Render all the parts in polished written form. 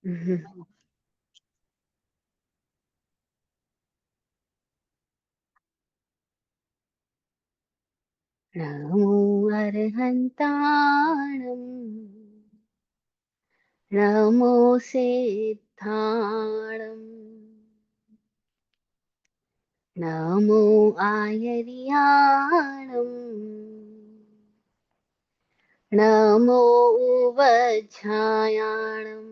हम्म। नमो अर्हन्ताणम् नमो सिद्धाणम् नमो आयर्याणम् नमो वज्झायाणम्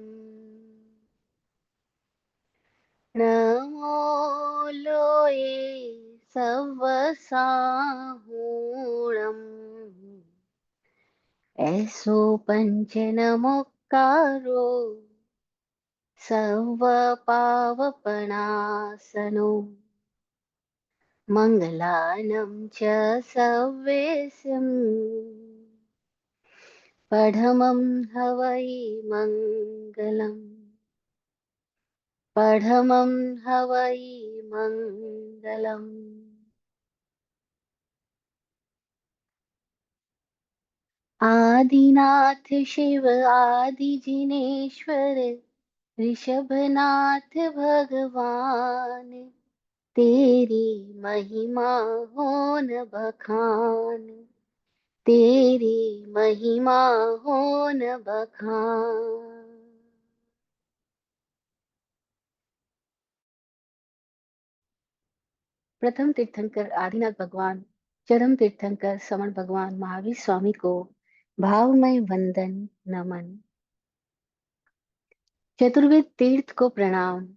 नमो लोये सवसाहूणम् ऐसो पंचनमुक्कारो सर्वपावपणासनो मङ्गलानं च सव्येस्यम् पठमं हवै मङ्गलम् पठमं हवै मङ्गलम्। आदिनाथ शिव आदि जिनेश्वर ऋषभनाथ भगवान तेरी महिमा हो न बखान तेरी महिमा हो न बखान। प्रथम तीर्थंकर आदिनाथ भगवान, चरम तीर्थंकर समण भगवान महावीर स्वामी को भावमय वंदन नमन। चतुर्वेद तीर्थ को प्रणाम।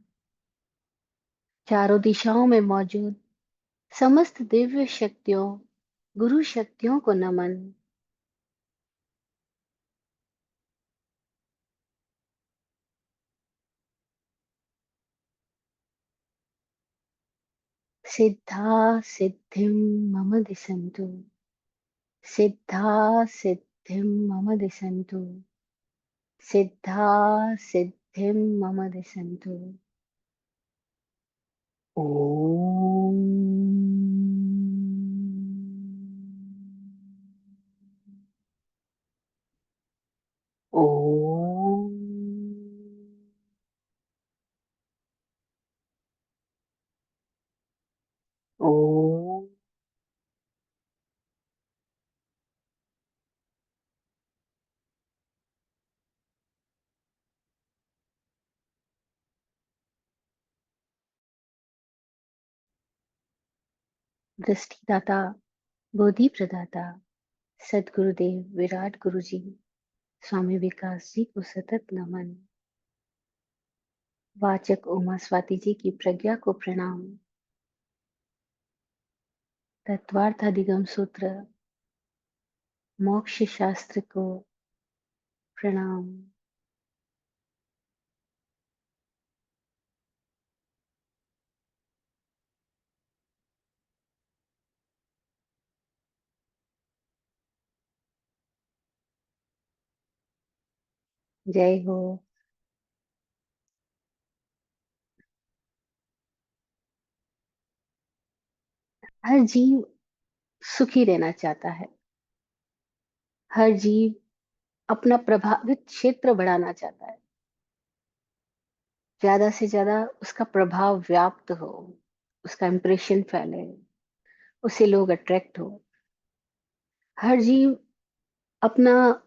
चारों दिशाओं में मौजूद समस्त दिव्य शक्तियों, गुरु शक्तियों को नमन। सिद्धा सिद्धिं मम दिशन्तु सिद्धा सिद्धिं मम दिशन्तु सिद्धा सिद्धिं मम दिशन्तु। ओम। ओम। ओम। दृष्टिदाता, बोधि प्रदाता सदगुरुदेव विराट गुरु जी स्वामी विकास जी को सतत नमन। वाचक उमा स्वाति जी की प्रज्ञा को प्रणाम। तत्वार्थ अधिगम सूत्र मोक्ष शास्त्र को प्रणाम। जय हो। हर जीव सुखी रहना चाहता है। हर जीव अपना प्रभावित क्षेत्र बढ़ाना चाहता है। ज्यादा से ज्यादा उसका प्रभाव व्याप्त हो, उसका इंप्रेशन फैले, उससे लोग अट्रैक्ट हो। हर जीव अपना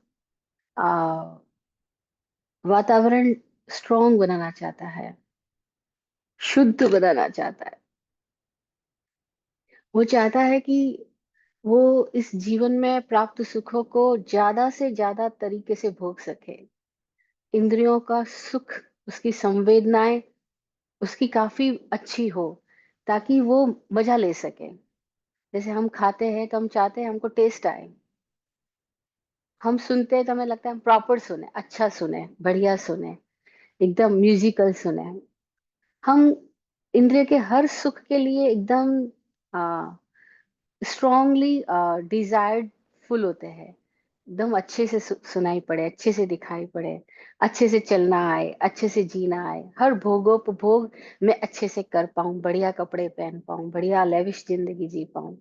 आ, वातावरण स्ट्रॉन्ग बनाना चाहता है, शुद्ध बनाना चाहता है। वो चाहता है कि वो इस जीवन में प्राप्त सुखों को ज्यादा से ज्यादा तरीके से भोग सके। इंद्रियों का सुख, उसकी संवेदनाएं उसकी काफी अच्छी हो, ताकि वो मजा ले सके। जैसे हम खाते हैं तो हम चाहते हैं हमको टेस्ट आए। हम सुनते हैं तो हमें लगता है हम प्रॉपर सुने, अच्छा सुने, बढ़िया सुने, एकदम म्यूजिकल सुने। हम इंद्रिय के हर सुख के लिए एकदम स्ट्रांगली डिजायर्ड फुल होते हैं। एकदम अच्छे से सुनाई पड़े, अच्छे से दिखाई पड़े, अच्छे से चलना आए, अच्छे से जीना आए, हर भोगोपभोग में अच्छे से कर पाऊं, बढ़िया कपड़े पहन पाऊं, बढ़िया लेविश जिंदगी जी पाऊं।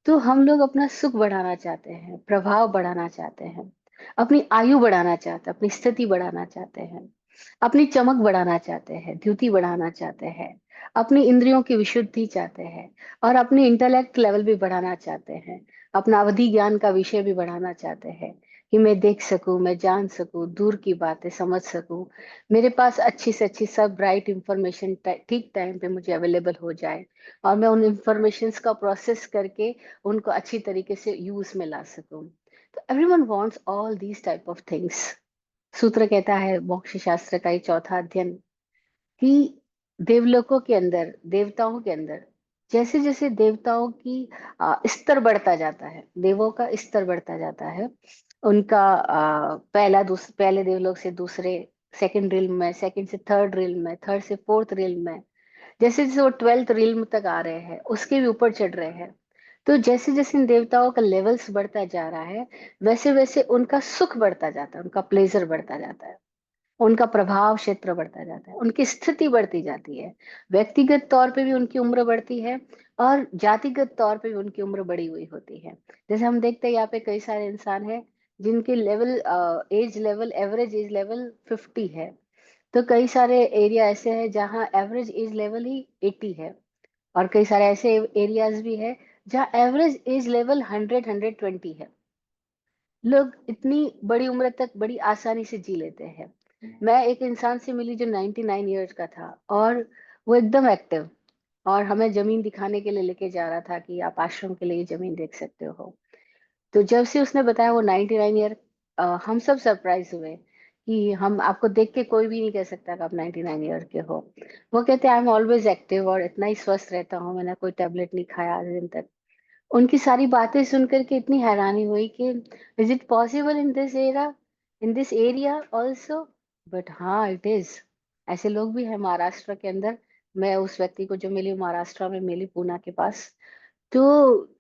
तो हम लोग अपना सुख बढ़ाना चाहते हैं, प्रभाव बढ़ाना चाहते हैं, अपनी आयु बढ़ाना चाहते हैं, अपनी स्थिति बढ़ाना चाहते हैं। अपनी चमक बढ़ाना चाहते हैं, द्युति बढ़ाना चाहते हैं, अपनी इंद्रियों की विशुद्धि चाहते हैं, और अपनी इंटेलेक्ट लेवल भी बढ़ाना चाहते हैं, अपना अवधि ज्ञान का विषय भी बढ़ाना चाहते हैं, कि मैं देख सकूं, मैं जान सकूं, दूर की बातें समझ सकूं, मेरे पास अच्छी से अच्छी सब राइट इंफॉर्मेशन ठीक टाइम पे मुझे अवेलेबल हो जाए, और मैं उन इंफॉर्मेशंस का प्रोसेस करके उनको अच्छी तरीके से यूज में ला सकूं। तो everyone wants all these type of things. सूत्र कहता है मोक्ष शास्त्र का ही चौथा अध्ययन, कि देवलोकों के अंदर, देवताओं के अंदर, जैसे जैसे देवताओं की स्तर बढ़ता जाता है, देवों का स्तर बढ़ता जाता है, उनका पहले देवलोक से दूसरे, सेकंड रिल्म में, सेकंड से थर्ड रिल्म में, थर्ड से फोर्थ रिल्म में, जैसे जैसे वो 12th रिल्म तक आ रहे हैं, उसके भी ऊपर चढ़ रहे हैं, तो जैसे जैसे इन देवताओं का लेवल्स बढ़ता जा रहा है, वैसे वैसे उनका सुख बढ़ता जाता है, उनका प्लेजर बढ़ता जाता है, उनका प्रभाव क्षेत्र बढ़ता जाता है, उनकी स्थिति बढ़ती जाती है, व्यक्तिगत तौर पे भी उनकी उम्र बढ़ती है, और जातिगत तौर पे भी उनकी उम्र बढ़ी हुई होती है। जैसे हम देखते हैं यहाँ पे कई सारे इंसान हैं जिनके level, age level, average age level 50 है, तो कई सारे एरिया ऐसे हैं जहाँ एवरेज एज लेवल ही 80 है, और कई सारे ऐसे एरियाज भी है जहाँ एवरेज एज लेवल 100 120 है। लोग इतनी बड़ी उम्र तक बड़ी आसानी से जी लेते हैं। मैं एक इंसान से मिली जो 99 ईयर्स का था, और वो एकदम एक्टिव, और हमें जमीन दिखाने के लिए लेके जा रहा था कि आप आश्रम के लिए ये जमीन देख सकते हो। तो जब से उसने बताया वो 99 ईयर, हम सब सरप्राइज हुए कि हम आपको देख के कोई भी नहीं कह सकता कि आप 99 ईयर के हो। वो कहते हैं आई एम ऑलवेज एक्टिव, और इतना ही स्वस्थ रहता हूँ, मैंने कोई टेबलेट नहीं खाया आज दिन तक। उनकी सारी बातें सुन करके इतनी हैरानी हुई कि is it possible in this era, in this area also. But हाँ, इट इज। ऐसे लोग भी हैं महाराष्ट्र के अंदर। मैं उस व्यक्ति को जो मिली महाराष्ट्र में मिली, पूना के पास। तो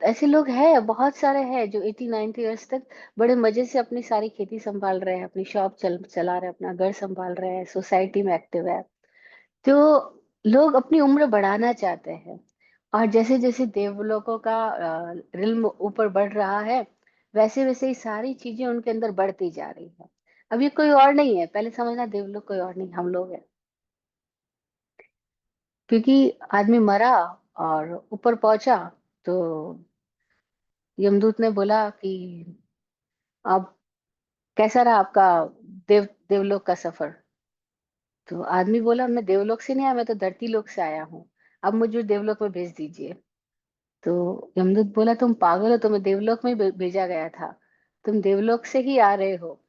ऐसे लोग हैं, बहुत सारे हैं जो 80 90 ईयर्स तक बड़े मजे से अपनी सारी खेती संभाल रहे हैं, अपनी शॉप चला रहे हैं, अपना घर संभाल रहे हैं, सोसाइटी में एक्टिव है। तो लोग अपनी उम्र बढ़ाना चाहते हैं, और जैसे जैसे देवलोकों का रिल्म ऊपर बढ़ रहा है, वैसे वैसे ही सारी चीजें उनके अंदर बढ़ती जा रही है। अब ये कोई और नहीं है, पहले समझना, देवलोक कोई और नहीं, हम लोग हैं। क्योंकि आदमी मरा और ऊपर पहुंचा, तो यमदूत ने बोला कि अब कैसा रहा आपका देवलोक का सफर। तो आदमी बोला मैं देवलोक से नहीं आया, मैं तो धरती लोक से आया हूँ, अब मुझे देवलोक में भेज दीजिए। तो यमदूत बोला तुम पागल हो, तुम्हें देवलोक में ही भेजा गया था, तुम देवलोक से ही आ रहे हो,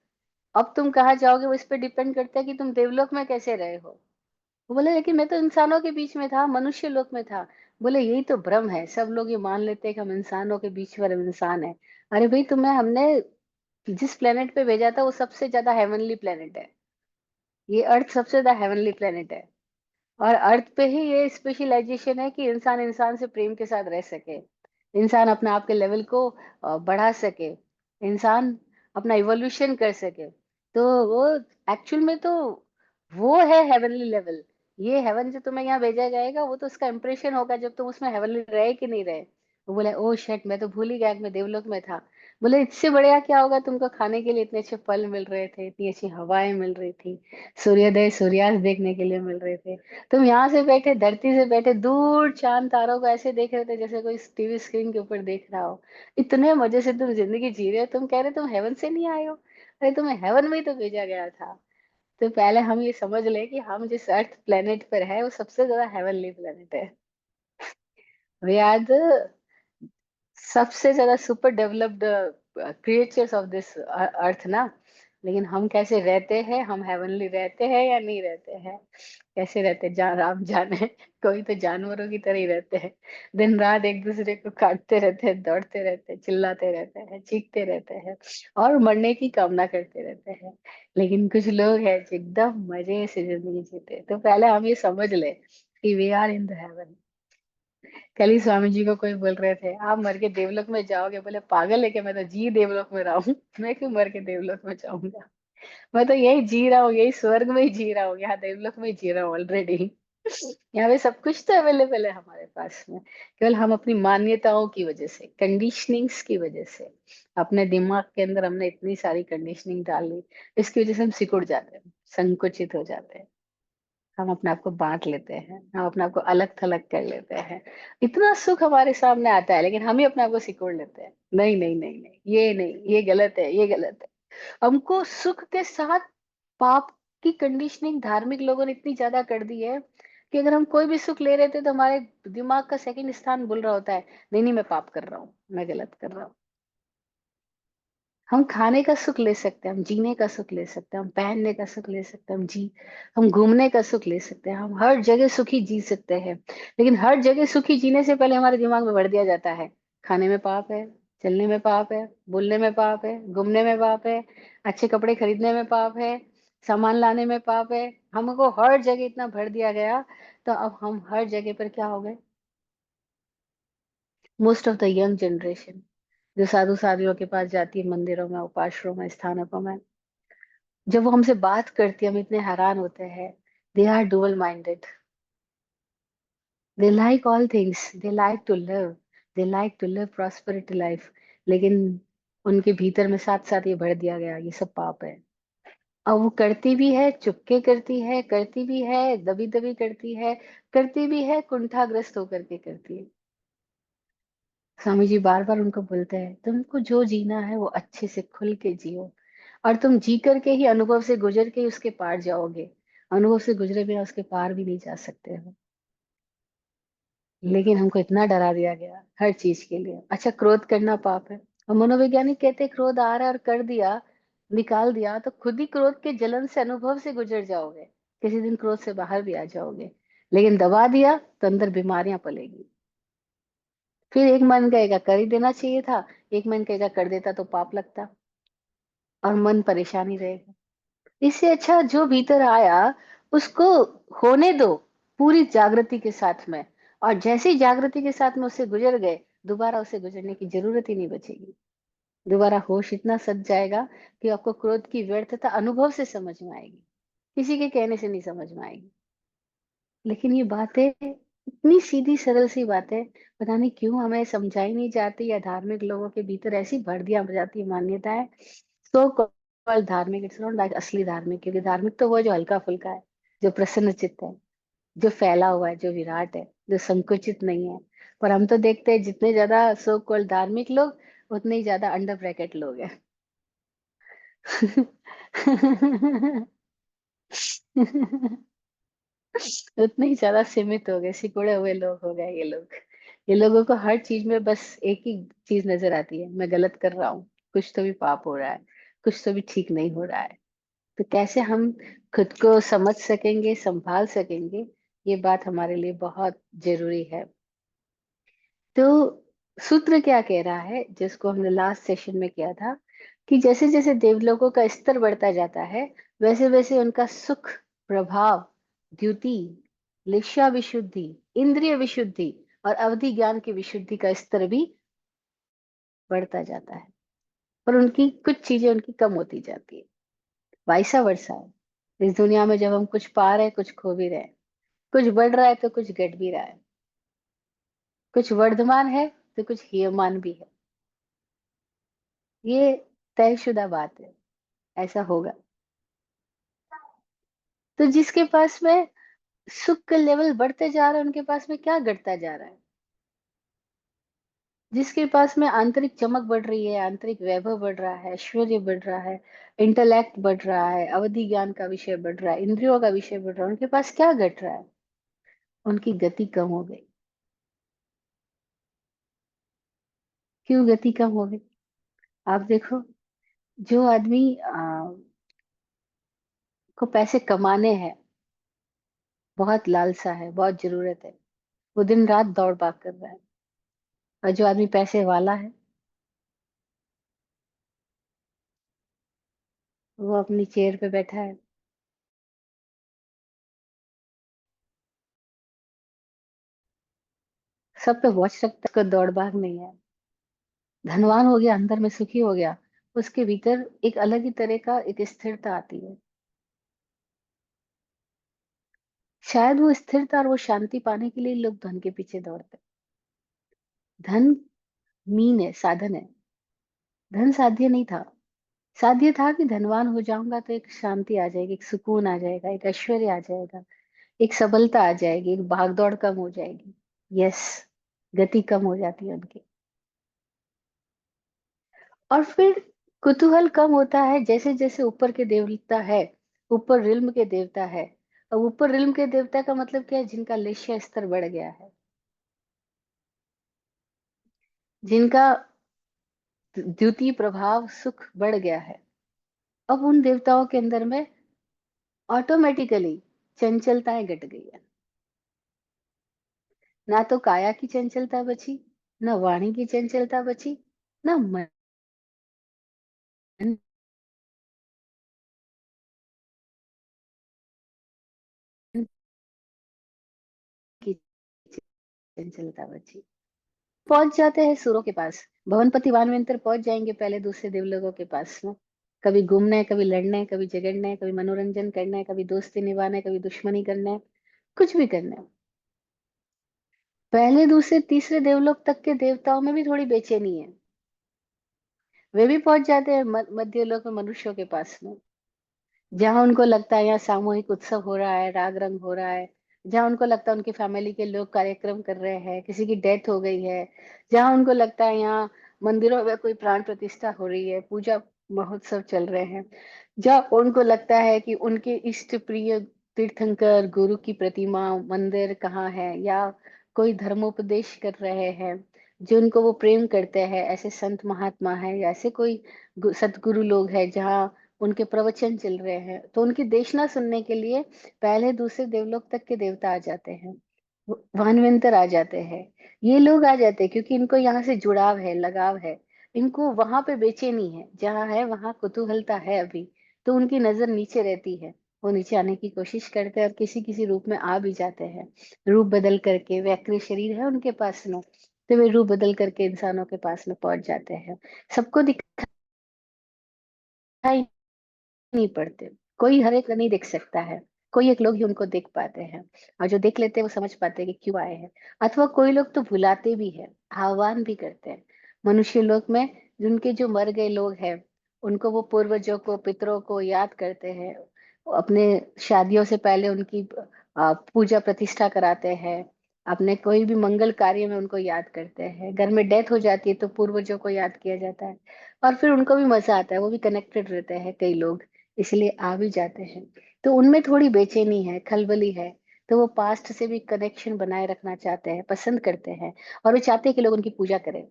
अब तुम कहाँ जाओगे वो इस पे डिपेंड करता है कि तुम देवलोक में कैसे रहे हो। वो बोले लेकिन मैं तो इंसानों के बीच में था, मनुष्य लोक में था। बोले यही तो भ्रम है, सब लोग ये मान लेते हैं कि हम इंसानों के बीच में, हम इंसान है। अरे भाई, तुम्हें हमने जिस प्लेनेट पे भेजा था वो सबसे ज्यादा हेवनली प्लेनेट है, ये अर्थ सबसे ज्यादा हेवनली प्लेनेट है। और अर्थ पे ही ये स्पेशलाइजेशन है कि इंसान इंसान से प्रेम के साथ रह सके, इंसान अपने आप के लेवल को बढ़ा सके, इंसान अपना इवोल्यूशन कर सके। तो वो एक्चुअल में तो वो है हेवनली लेवल। ये हेवन जो तुम्हें यहाँ भेजा जाएगा वो तो उसका इंप्रेशन होगा जब तुम उसमें हेवनली रहे कि नहीं रहे। वो बोले ओ शेट, मैं तो भूल ही गया कि मैं देवलोक में था। बोले इससे बढ़िया क्या होगा, तुमको खाने के लिए इतने अच्छे फल मिल रहे थे, इतनी अच्छी हवाएं मिल रही थी, सूर्योदय सूर्यास्त देखने के लिए मिल रहे थे, तुम यहाँ से बैठे, धरती से बैठे, दूर चांद तारों को ऐसे देख रहे थे जैसे कोई टीवी स्क्रीन के ऊपर देख रहा हो। इतने मजे से तुम जिंदगी जी रहे हो, तुम कह रहे तुम हेवन से नहीं आए हो। अरे तुम्हें हेवन में ही तो भेजा गया था। तो पहले हम ये समझ ले कि हम जिस अर्थ प्लेनेट पर है वो सबसे ज्यादा हेवनली प्लेनेट है। वी आर द सबसे ज्यादा super developed creatures of this earth ना। लेकिन हम कैसे रहते हैं, हम हेवनली रहते हैं या नहीं रहते हैं, कैसे रहते हैं, राम जाने। कोई तो जानवरों की तरह ही रहते हैं, दिन रात एक दूसरे को काटते रहते हैं, दौड़ते रहते हैं, चिल्लाते रहते हैं, चीखते रहते हैं, और मरने की कामना करते रहते हैं। लेकिन कुछ लोग हैं जो एकदम मजे से जिंदगी जीते हैं। तो पहले हम ये समझ ले कि we are in the heaven. कल ही स्वामी जी को कोई बोल रहे थे आप मर के देवलोक में जाओगे, बोले पागल है क्या, मैं तो जी देवलोक में रहा हूँ, मैं क्यों मर के देवलोक में जाऊंगा। मैं तो यही जी रहा हूँ, यही स्वर्ग में ही जी रहा हूँ, यहाँ देवलोक में ही जी रहा हूँ ऑलरेडी। यहाँ पे सब कुछ तो अवेलेबल है हमारे पास में, केवल हम अपनी मान्यताओं की वजह से, कंडीशनिंग्स की वजह से, अपने दिमाग के अंदर हमने इतनी सारी कंडीशनिंग डाल ली, इसकी वजह से हम सिकुड़ जाते हैं, संकुचित हो जाते हैं। हम अपने आप को बांट लेते हैं, हम अपने आप को अलग थलग कर लेते हैं। इतना सुख हमारे सामने आता है, लेकिन हम ही अपने आप को सिकोड़ लेते हैं। नहीं नहीं नहीं नहीं, ये नहीं, ये गलत है, ये गलत है। हमको सुख के साथ पाप की कंडीशनिंग धार्मिक लोगों ने इतनी ज्यादा कर दी है कि अगर हम कोई भी सुख ले रहे थे तो हमारे दिमाग का सेकंड स्थान बोल रहा होता है, नहीं नहीं, मैं पाप कर रहा हूँ, मैं गलत कर रहा हूँ। हम खाने का सुख ले सकते हैं, हम जीने का सुख ले सकते हैं, हम पहनने का सुख ले सकते हैं, हम घूमने का सुख ले सकते हैं, हम हर जगह सुखी जी सकते हैं। लेकिन हर जगह सुखी जीने से पहले हमारे दिमाग में भर दिया जाता है, खाने में पाप है, चलने में पाप है, बोलने में पाप है, घूमने में पाप है, अच्छे कपड़े खरीदने में पाप है, सामान लाने में पाप है। हमको हर जगह इतना भर दिया गया, तो अब हम हर जगह पर क्या हो गए? Most of the young generation जो साधु साधियों के पास जाती है, मंदिरों में, उपाश्रमों में, स्थानकों में, जब वो हमसे बात करती है हम इतने हैरान होते हैं। They are dual minded, they like all things, they like to live, they like to live prosperity life. लेकिन उनके भीतर में साथ साथ ये भर दिया गया, ये सब पाप है। और वो करती भी है, चुपके करती है, करती भी है, दबी दबी करती है, करती भी है, कुंठाग्रस्त होकर के करती है। स्वामी जी बार बार उनको बोलते हैं, तुमको जो जीना है वो अच्छे से खुल के जियो, और तुम जी करके ही, अनुभव से गुजर के ही उसके पार जाओगे। अनुभव से गुजरे बिना उसके पार भी नहीं जा सकते हो। लेकिन हमको इतना डरा दिया गया हर चीज के लिए। अच्छा, क्रोध करना पाप है, और मनोवैज्ञानिक कहते हैं क्रोध आ रहा है और कर दिया, निकाल दिया, तो खुद ही क्रोध के जलन से, अनुभव से गुजर जाओगे। किसी दिन क्रोध से बाहर भी आ जाओगे। लेकिन दबा दिया तो अंदर बीमारियां पलेगी। फिर एक मन कहेगा कर ही देना चाहिए था, एक मन कहेगा कर देता तो पाप लगता, और मन परेशानी रहेगा। इससे अच्छा जो भीतर आया उसको होने दो, पूरी जागृति के साथ में। और जैसे ही जागृति के साथ में उससे गुजर गए, दोबारा उसे गुजरने की जरूरत ही नहीं बचेगी। दोबारा होश इतना सज जाएगा कि आपको क्रोध की व्यर्थता अनुभव से समझ में आएगी, किसी के कहने से नहीं समझ में आएगी। लेकिन ये बातें इतनी सीधी सरल सी बातें, पता नहीं क्यों हमें समझाई नहीं जाती, या धार्मिक लोगों के भीतर ऐसी भर दिया जाती है मान्यताएं। सो कॉल्ड धार्मिक, इट्स नॉट लाइक असली धार्मिक, क्योंकि धार्मिक तो वो है जो हल्का फुल्का है, जो प्रसन्न चित्त है, जो फैला हुआ है, जो विराट है, जो संकुचित नहीं है। पर हम तो देखते हैं जितने ज्यादा सो कॉल्ड धार्मिक लोग, उतने ही ज्यादा अंडर ब्रैकेट लोग हैं। उतने ही ज्यादा सीमित हो गए, सिकुड़े हुए लोग हो गए ये लोग। ये लोगों को हर चीज में बस एक ही चीज नजर आती है, मैं गलत कर रहा हूँ, कुछ तो भी पाप हो रहा है, कुछ तो भी ठीक नहीं हो रहा है। तो कैसे हम खुद को समझ सकेंगे, संभाल सकेंगे, ये बात हमारे लिए बहुत जरूरी है। तो सूत्र क्या कह रहा है, जिसको हमने लास्ट सेशन में किया था, कि जैसे जैसे देवलोकों का स्तर बढ़ता जाता है, वैसे वैसे उनका सुख, प्रभाव, द्युति, लिप्सा विशुद्धि, इंद्रिय विशुद्धि और अवधि ज्ञान की विशुद्धि का स्तर भी बढ़ता जाता है। पर उनकी कुछ चीजें उनकी कम होती जाती है। वैसा वर्षा है इस दुनिया में, जब हम कुछ पा रहे हैं कुछ खो भी रहे हैं, कुछ बढ़ रहा है तो कुछ घट भी रहा है, कुछ वर्धमान है तो कुछ हीयमान भी है। ये तयशुदा बात है, ऐसा होगा। तो जिसके पास में सुख का लेवल बढ़ते जा रहा है, उनके पास में क्या घटता जा रहा है? जिसके पास में आंतरिक चमक बढ़ रही है, आंतरिक वैभव बढ़ रहा है, ऐश्वर्य बढ़ रहा है, इंटेलेक्ट बढ़ रहा है, अवधि ज्ञान का विषय बढ़ रहा है, इंद्रियों का विषय बढ़ रहा है, उनके पास क्या घट रहा है? उनकी गति कम हो गई। क्यों गति कम हो गई? आप देखो, जो आदमी को पैसे कमाने हैं, बहुत लालसा है, बहुत जरूरत है, वो दिन रात दौड़ भाग कर रहा है। और जो आदमी पैसे वाला है, वो अपनी चेयर पे बैठा है। सब पे वॉच रखता है, उसको दौड़ भाग नहीं है। धनवान हो गया, अंदर में सुखी हो गया, उसके भीतर एक अलग ही तरह का एक स्थिरता आती है। शायद वो स्थिरता और वो शांति पाने के लिए लोग धन के पीछे दौड़ते हैं। धन मीन है, साधन है, धन साध्य नहीं था। शायद ये था कि धनवान हो जाऊंगा तो एक शांति आ जाएगी, एक सुकून आ जाएगा, एक ऐश्वर्य आ जाएगा, एक सबलता आ जाएगी, एक भागदौड़ कम हो जाएगी। यस, गति कम हो जाती है उनकी। और फिर कुतूहल कम होता है जैसे जैसे ऊपर के देवता है, ऊपर रिल्म के देवता है। अब ऊपर रिल्म के देवता का मतलब क्या है? जिनका लेश्य स्तर बढ़ गया है, जिनका द्वितीय प्रभाव सुख बढ़ गया है। अब उन देवताओं के अंदर में ऑटोमेटिकली चंचलताएं घट गई है। ना तो काया की चंचलता बची, ना वाणी की चंचलता बची, ना मन की चंचलता बची। पहुंच जाते हैं सुरों के पास, भवनपति वानवेंतर पहुंच जाएंगे पहले दूसरे देवलोगों के पास में। कभी घूमना है, कभी लड़ना है, कभी झगड़ना है, कभी मनोरंजन करना है, कभी दोस्ती निभाना है, कभी दुश्मनी करना है, कुछ भी करना है। पहले दूसरे तीसरे देवलोक तक के देवताओं में भी थोड़ी बेचैनी है। वे भी पहुंच जाते हैं मध्य लोक में मनुष्यों के पास में, जहां उनको लगता है यहाँ सामूहिक उत्सव हो रहा है, राग रंग हो रहा है, जहां उनको लगता है उनकी फैमिली के लोग कार्यक्रम कर रहे हैं, किसी की डेथ हो गई है, जहां उनको लगता है यहाँ मंदिरों में कोई प्राण प्रतिष्ठा हो रही है, पूजा महोत्सव चल रहे हैं, जहां उनको लगता है कि उनके इष्ट प्रिय तीर्थंकर गुरु की प्रतिमा मंदिर कहाँ है, या कोई धर्मोपदेश कर रहे हैं, जो उनको वो प्रेम करते हैं, ऐसे संत महात्मा है या ऐसे कोई सतगुरु लोग हैं जहाँ उनके प्रवचन चल रहे हैं, तो उनकी देशना सुनने के लिए पहले दूसरे देवलोक तक के देवता आ जाते हैं, भानुमंतर आ जाते हैं। ये लोग आ जाते हैं क्योंकि इनको यहाँ से जुड़ाव है, लगाव है। इनको वहां पे बेचैनी है, जहाँ है वहां कुतूहलता है अभी, तो उनकी नजर नीचे रहती है। वो नीचे आने की कोशिश करते हैं और किसी किसी रूप में आ भी जाते हैं, रूप बदल करके। वैक्री शरीर है उनके पास में, तो वे रूप बदल करके इंसानों के पास में पहुंच जाते हैं। सबको दिखाई नहीं पड़ते, कोई हर एक नहीं देख सकता है, कोई एक लोग ही उनको देख पाते हैं। और जो देख लेते हैं वो समझ पाते हैं कि क्यों आए हैं। अथवा कोई लोग तो भुलाते भी है, आह्वान भी करते हैं। मनुष्य लोक में जिनके जो मर गए लोग हैं, उनको वो पूर्वजों को पितरों को याद करते हैं, अपने शादियों से पहले उनकी पूजा प्रतिष्ठा कराते हैं, अपने कोई भी मंगल कार्य में उनको याद करते हैं। घर में डेथ हो जाती है तो पूर्वजों को याद किया जाता है, और फिर उनको भी मजा आता है, वो भी कनेक्टेड रहते हैं कई लोग, इसलिए आ भी जाते हैं। तो उनमें थोड़ी बेचैनी है, खलबली है, तो वो पास्ट से भी कनेक्शन बनाए रखना चाहते हैं, पसंद करते हैं, और वो चाहते हैं कि लोग उनकी पूजा करें।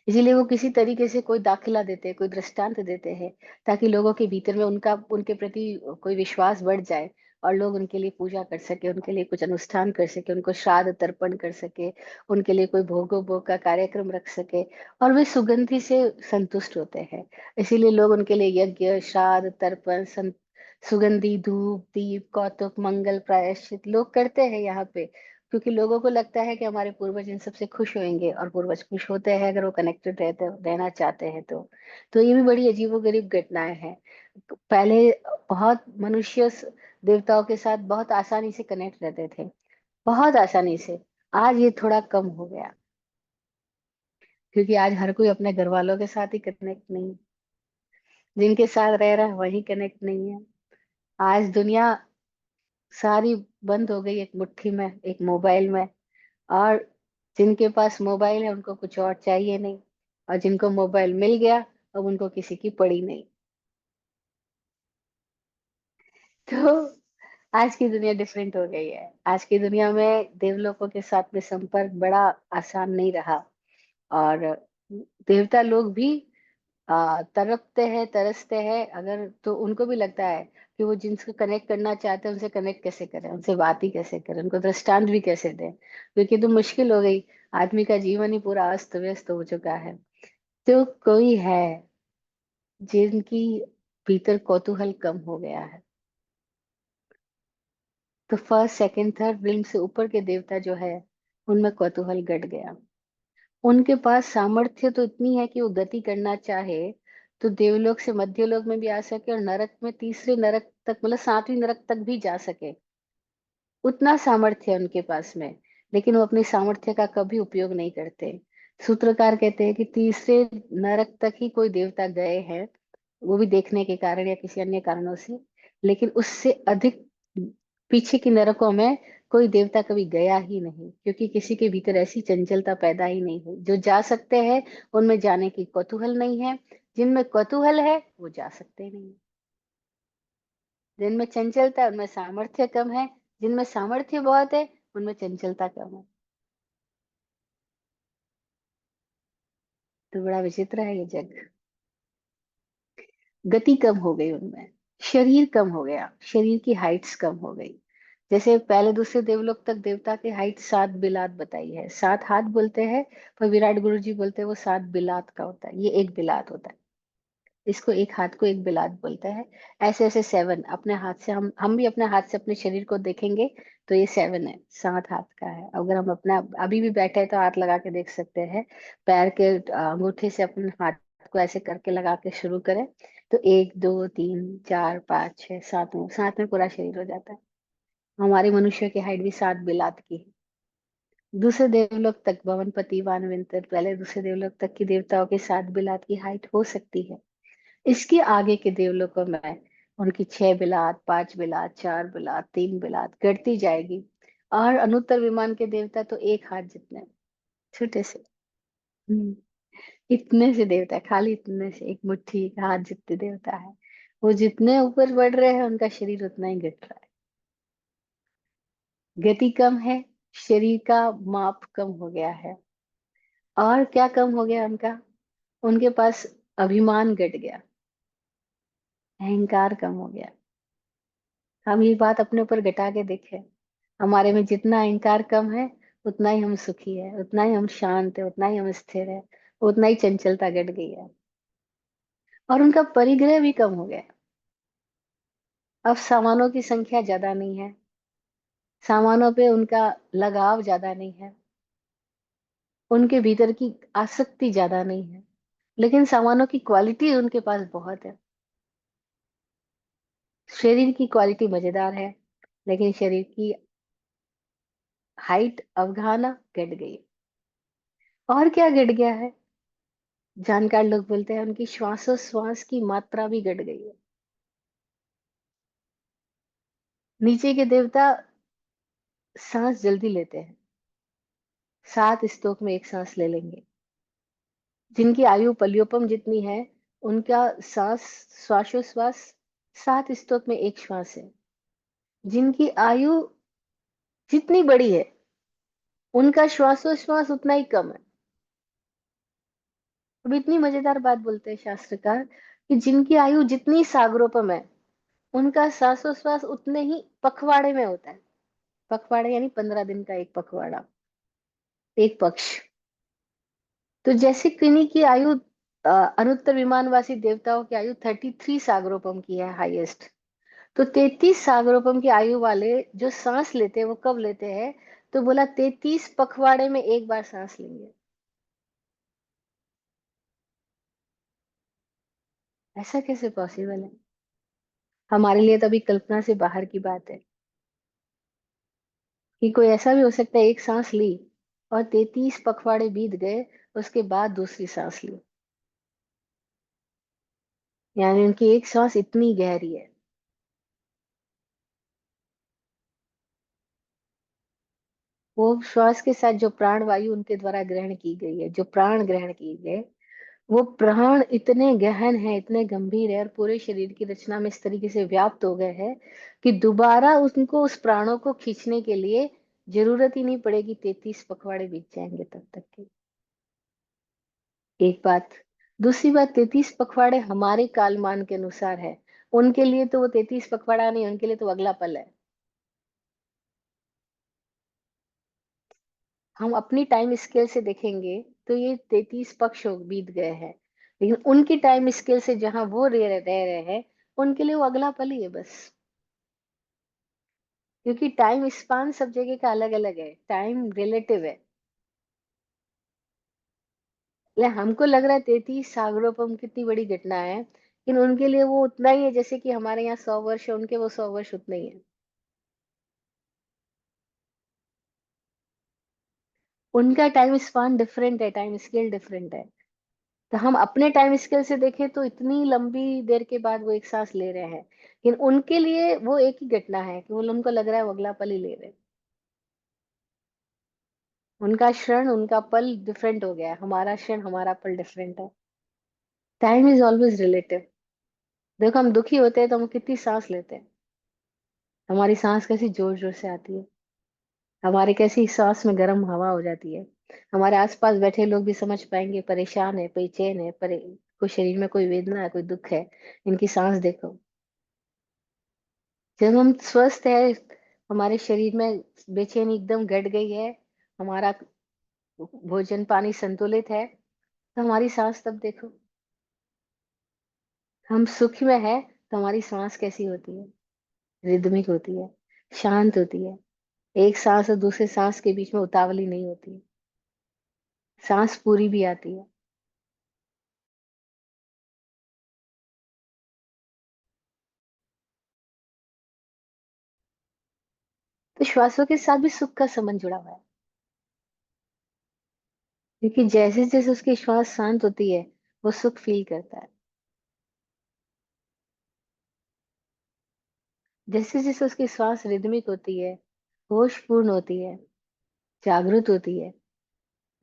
इसीलिए वो किसी तरीके से कोई दाखिला देते हैं, कोई दृष्टांत देते हैं, ताकि लोगों के भीतर में उनका उनके प्रति कोई विश्वास बढ़ जाए, और लोग उनके लिए पूजा कर सके, उनके लिए कुछ अनुष्ठान कर सके, उनको श्राद्ध तर्पण कर सके, उनके लिए कोई भोगो भोग का कार्यक्रम रख सके, और वे सुगंधि से संतुष्ट होते हैं। इसीलिए लोग उनके लिए यज्ञ श्राद्ध तर्पण सुगंधी धूप दीप कौतुक मंगल प्रायश्चित लोग करते हैं यहाँ पे, क्योंकि लोगों को लगता है कि हमारे पूर्वज इन सबसे खुश होंगे, और पूर्वज खुश होते हैं अगर वो कनेक्टेड रहना चाहते हैं तो ये भी बड़ी अजीबोगरीब घटनाएं हैं। पहले बहुत मनुष्य देवताओं के साथ बहुत आसानी से कनेक्ट रहते थे, बहुत आसानी से। आज ये थोड़ा कम हो गया, क्योंकि आज हर कोई अपने घर वालों के साथ ही कनेक्ट नहीं है, जिनके साथ रह रहा है वही कनेक्ट नहीं है। आज दुनिया सारी बंद हो गई एक मुट्ठी में, एक मोबाइल में। और जिनके पास मोबाइल है उनको कुछ और चाहिए नहीं, और जिनको मोबाइल मिल गया अब उनको किसी की पड़ी नहीं। तो आज की दुनिया डिफरेंट हो गई है। आज की दुनिया में देवलोकों के साथ में संपर्क बड़ा आसान नहीं रहा, और देवता लोग भी तड़पते हैं, तरसते हैं, अगर तो उनको भी लगता है कि वो जिनसे कनेक्ट करना चाहते हैं उनसे कनेक्ट कैसे करें, उनसे बात ही कैसे करें, उनको दृष्टांत भी कैसे दें, क्योंकि तो मुश्किल हो गई। आदमी का जीवन ही पूरा अस्त व्यस्त हो चुका है। तो कोई है जिनकी भीतर कौतूहल कम हो गया है, तो फर्स्ट सेकंड थर्ड रिल्म से ऊपर के देवता जो है, उनमें कौतूहल घट गया। उनके पास सामर्थ्य तो इतनी है कि वो गति करना चाहे तो देवलोक से मध्यलोक में भी आ सके, और नरक में तीसरे नरक तक, मतलब सातवीं नरक तक भी जा सके। उतना सामर्थ्य है उनके पास में, लेकिन वो अपनी सामर्थ्य का कभी उपयोग नहीं करते। सूत्रकार कहते हैं कि तीसरे नरक तक ही कोई देवता गए हैं, वो भी देखने के कारण या किसी अन्य कारणों से। लेकिन उससे अधिक पीछे की नरकों में कोई देवता कभी गया ही नहीं, क्योंकि किसी के भीतर ऐसी चंचलता पैदा ही नहीं हुई। जो जा सकते हैं उनमें जाने की कौतूहल नहीं है, जिनमें कौतूहल है वो जा सकते नहीं। जिनमें चंचलता है उनमें सामर्थ्य कम है, जिनमें सामर्थ्य बहुत है उनमें चंचलता कम है। तो बड़ा विचित्र है ये जग। गति कम हो गई उनमें, शरीर कम हो गया, शरीर की हाइट्स कम हो गई। जैसे पहले दूसरे देवलोक तक देवता की हाइट 7 बिलात बताई है, 7 हाथ बोलते हैं, पर विराट गुरु जी बोलते हैं वो 7 बिलात का होता है, ये 1 बिलात होता है। इसको एक हाथ को 1 बिलात बोलते हैं। ऐसे ऐसे 7 अपने हाथ से, हम भी अपने हाथ से अपने शरीर को देखेंगे तो ये 7 है, 7 हाथ का है। अगर हम अपना अभी भी बैठे हैं तो हाथ लगा के देख सकते हैं, पैर के अंगूठे से अपने हाथ को ऐसे करके लगा के शुरू करें तो 1 2 3 4 5 6 7 सात में पूरा शरीर हो जाता है। हमारे मनुष्य की हाइट भी 7 बिलात की है। दूसरे देवलोक तक भवनपति वानविंतर, पहले दूसरे देवलोक तक की देवताओं की 7 बिलात की हाइट हो सकती है। इसके आगे के देवलोकों में उनकी 6 बिलात, 5 बिलात, 4 बिलात, 3 बिलात घटती जाएगी। और अनुत्तर विमान के देवता तो 1 हाथ जितने, छोटे से। हम्म, इतने से देवता है, खाली इतने से, एक मुट्ठी एक हाथ जितने देवता है। वो जितने ऊपर बढ़ रहे हैं उनका शरीर उतना ही घट रहा है। गति कम है, शरीर का माप कम हो गया है। और क्या कम हो गया उनका? उनके पास अभिमान घट गया, अहंकार कम हो गया। हम ये बात अपने ऊपर घटा के देखें, हमारे में जितना अहंकार कम है उतना ही हम सुखी है, उतना ही हम शांत है, उतना ही हम स्थिर है, उतना ही चंचलता घट गई है। और उनका परिग्रह भी कम हो गया। अब सामानों की संख्या ज्यादा नहीं है, सामानों पे उनका लगाव ज्यादा नहीं है, उनके भीतर की आसक्ति ज्यादा नहीं है। लेकिन सामानों की क्वालिटी उनके पास बहुत है। शरीर की क्वालिटी मजेदार है, लेकिन शरीर की हाइट अवगाहना घट गई। और क्या घट गया है? जानकार लोग बोलते हैं उनकी श्वासोश्वास की मात्रा भी घट गई है। नीचे के देवता सांस जल्दी लेते हैं, 7 स्तोक में एक सांस ले लेंगे। जिनकी आयु पलियोपम जितनी है, उनका सांस, श्वासोश्वास 7 स्तोक में एक श्वास है। जिनकी आयु जितनी बड़ी है उनका श्वासोश्वास उतना ही कम है। अब इतनी मजेदार बात बोलते हैं शास्त्रकार कि जिनकी आयु जितनी सागरोपम है उनका श्वासोश्वास उतने ही पखवाड़े में होता है। पखवाड़े यानी 15 दिन का एक पखवाड़ा, एक पक्ष। तो जैसे किन्हीं की आयु अनुत्तर विमानवासी देवताओं की आयु 33 सागरोपम की है हाईएस्ट, तो 33 सागरोपम की आयु वाले जो सांस लेते हैं वो कब लेते हैं? तो बोला 33 पखवाड़े में एक बार सांस लेंगे। ऐसा कैसे पॉसिबल है? हमारे लिए तो अभी कल्पना से बाहर की बात है कि कोई ऐसा भी हो सकता है, एक सांस ली और 33 पखवाड़े बीत गए, उसके बाद दूसरी सांस ली। यानी उनकी एक सांस इतनी गहरी है। वो श्वास के साथ जो प्राण वायु उनके द्वारा ग्रहण की गई है, जो प्राण ग्रहण किए गए, वो प्राण इतने गहन है, इतने गंभीर है और पूरे शरीर की रचना में इस तरीके से व्याप्त हो गए हैं कि दोबारा उनको उस प्राणों को खींचने के लिए जरूरत ही नहीं पड़ेगी, 33 पखवाड़े बीत जाएंगे तब तक के। एक बात। दूसरी बात, 33 पखवाड़े हमारे कालमान के अनुसार है, उनके लिए तो वो 33 पखवाड़ा नहीं, उनके लिए तो अगला पल है। हम अपनी टाइम स्केल से देखेंगे तो ये 33 पक्ष बीत गए हैं, लेकिन उनकी टाइम स्केल से जहां वो रह रहे हैं, उनके लिए वो अगला पल ही है बस। क्योंकि टाइम स्पान सब जगह का अलग अलग है, टाइम रिलेटिव है। हमको लग रहा है 33 सागरों पर हम कितनी बड़ी घटना है, लेकिन उनके लिए वो उतना ही है जैसे कि हमारे यहाँ 100 वर्ष है, उनके वो 100 वर्ष उतना ही है। उनका टाइम स्पान डिफरेंट है, टाइम स्केल डिफरेंट है। तो हम अपने टाइम स्केल से देखें तो इतनी लंबी देर के बाद वो एक सांस ले रहे हैं, लेकिन उनके लिए वो एक ही घटना है कि वो उनको लग रहा है वो अगला पल ही ले रहे हैं। उनका क्षण, उनका पल डिफरेंट हो गया है, हमारा क्षण, हमारा पल डिफरेंट है। Time is always relative. देखो हम दुखी होते हैं तो हम कितनी सांस लेते हैं, हमारी सांस कैसी जोर जोर से आती है, हमारे कैसी सांस में गर्म हवा हो जाती है। हमारे आसपास बैठे लोग भी समझ पाएंगे, परेशान है, बेचैन है, कोई शरीर में कोई वेदना है, कोई दुख है, इनकी सांस देखो। जब हम स्वस्थ है, हमारे शरीर में बेचैनी एकदम घट गई है, हमारा भोजन पानी संतुलित है, तो हमारी सांस तब देखो। हम सुख में है तो हमारी सांस कैसी होती है, रिदमिक होती है, शांत होती है। एक सांस और दूसरे सांस के बीच में उतावली नहीं होती, सांस पूरी भी आती है। तो श्वासों के साथ भी सुख का संबंध जुड़ा हुआ है, क्योंकि जैसे जैसे उसकी श्वास शांत होती है वो सुख फील करता है। जैसे जैसे उसकी श्वास रिदमिक होती है, होशपूर्ण होती है, जागृत होती है,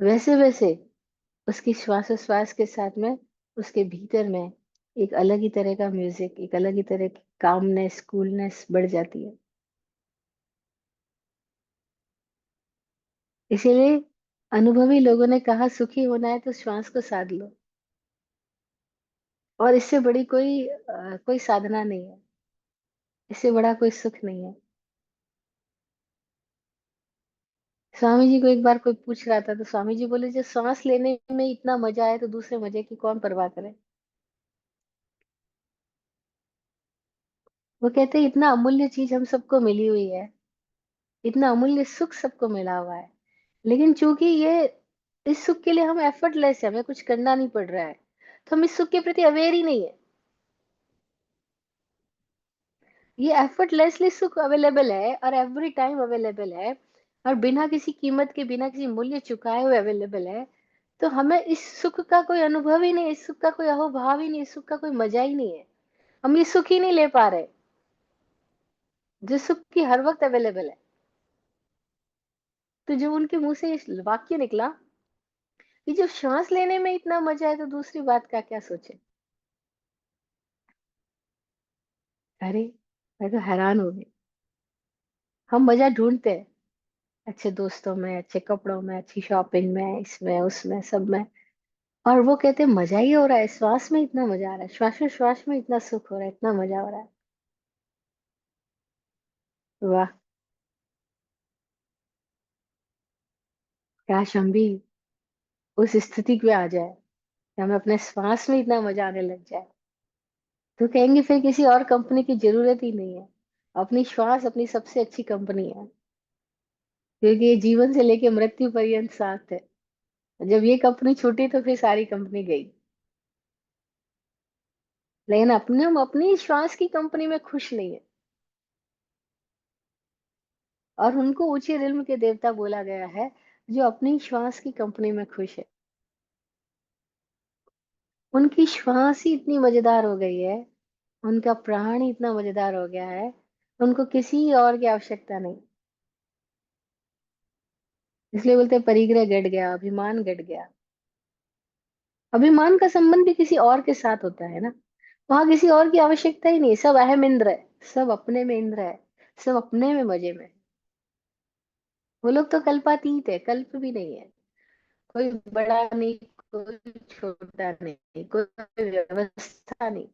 वैसे वैसे उसकी श्वासोश्वास के साथ में उसके भीतर में एक अलग ही तरह का म्यूजिक, एक अलग ही तरह की कामनेस, कूलनेस बढ़ जाती है। इसीलिए अनुभवी लोगों ने कहा सुखी होना है तो श्वास को साध लो, और इससे बड़ी कोई साधना नहीं है, इससे बड़ा कोई सुख नहीं है। स्वामी जी को एक बार कोई पूछ रहा था तो स्वामी जी बोले, जब सांस लेने में इतना मजा आए तो दूसरे मजे की कौन परवाह करे। वो कहते हैं इतना अमूल्य चीज हम सबको मिली हुई है, इतना अमूल्य सुख सबको मिला हुआ है, लेकिन चूंकि ये इस सुख के लिए हम एफर्टलेस है, हमें कुछ करना नहीं पड़ रहा है, तो हम इस सुख के प्रति अवेयर ही नहीं है। ये एफर्टलेसली सुख अवेलेबल है और एवरी टाइम अवेलेबल है, और बिना किसी कीमत के, बिना किसी मूल्य चुकाए हुए अवेलेबल है। तो हमें इस सुख का कोई अनुभव ही नहीं, इस सुख का कोई अहोभाव ही नहीं, इस सुख का कोई मजा ही नहीं है। हम ये सुख ही नहीं ले पा रहे जो सुख की हर वक्त अवेलेबल है। तो जब उनके मुंह से ये वाक्य निकला कि जब श्वास लेने में इतना मजा है तो दूसरी बात का क्या सोचे, अरे मैं तो हैरान हो गई। हम मजा ढूंढते हैं अच्छे दोस्तों में, अच्छे कपड़ों में, अच्छी शॉपिंग में, इसमें उसमें सब में, और वो कहते हैं मजा ही हो रहा है, श्वास में इतना मजा आ रहा है, श्वास में इतना सुख हो रहा है, इतना मजा हो रहा है। वाह, काश हम भी उस स्थिति में आ जाए कि हमें अपने श्वास में इतना मजा आने लग जाए। तो कहेंगे फिर किसी और कंपनी की जरूरत ही नहीं है, अपनी श्वास अपनी सबसे अच्छी कंपनी है, क्योंकि ये जीवन से लेके मृत्यु पर्यंत साथ है। जब ये कंपनी छूटी तो फिर सारी कंपनी गई। लेकिन अपने हम अपनी श्वास की कंपनी में खुश नहीं है, और उनको ऊंचे रिल्म के देवता बोला गया है जो अपनी श्वास की कंपनी में खुश है। उनकी श्वास ही इतनी मजेदार हो गई है, उनका प्राण ही इतना मजेदार हो गया है, उनको किसी और की आवश्यकता नहीं। इसलिए बोलते हैं परिग्रह घट गया, अभिमान घट गया। अभिमान का संबंध भी किसी और के साथ होता है ना, वहां किसी और की आवश्यकता ही नहीं, सब अहम इंद्र है, सब अपने में इंद्र है, सब अपने में मजे में। वो लोग तो कल्पातीत है, कल्प भी नहीं है, कोई बड़ा नहीं, कोई छोटा नहीं, कोई व्यवस्था नहीं,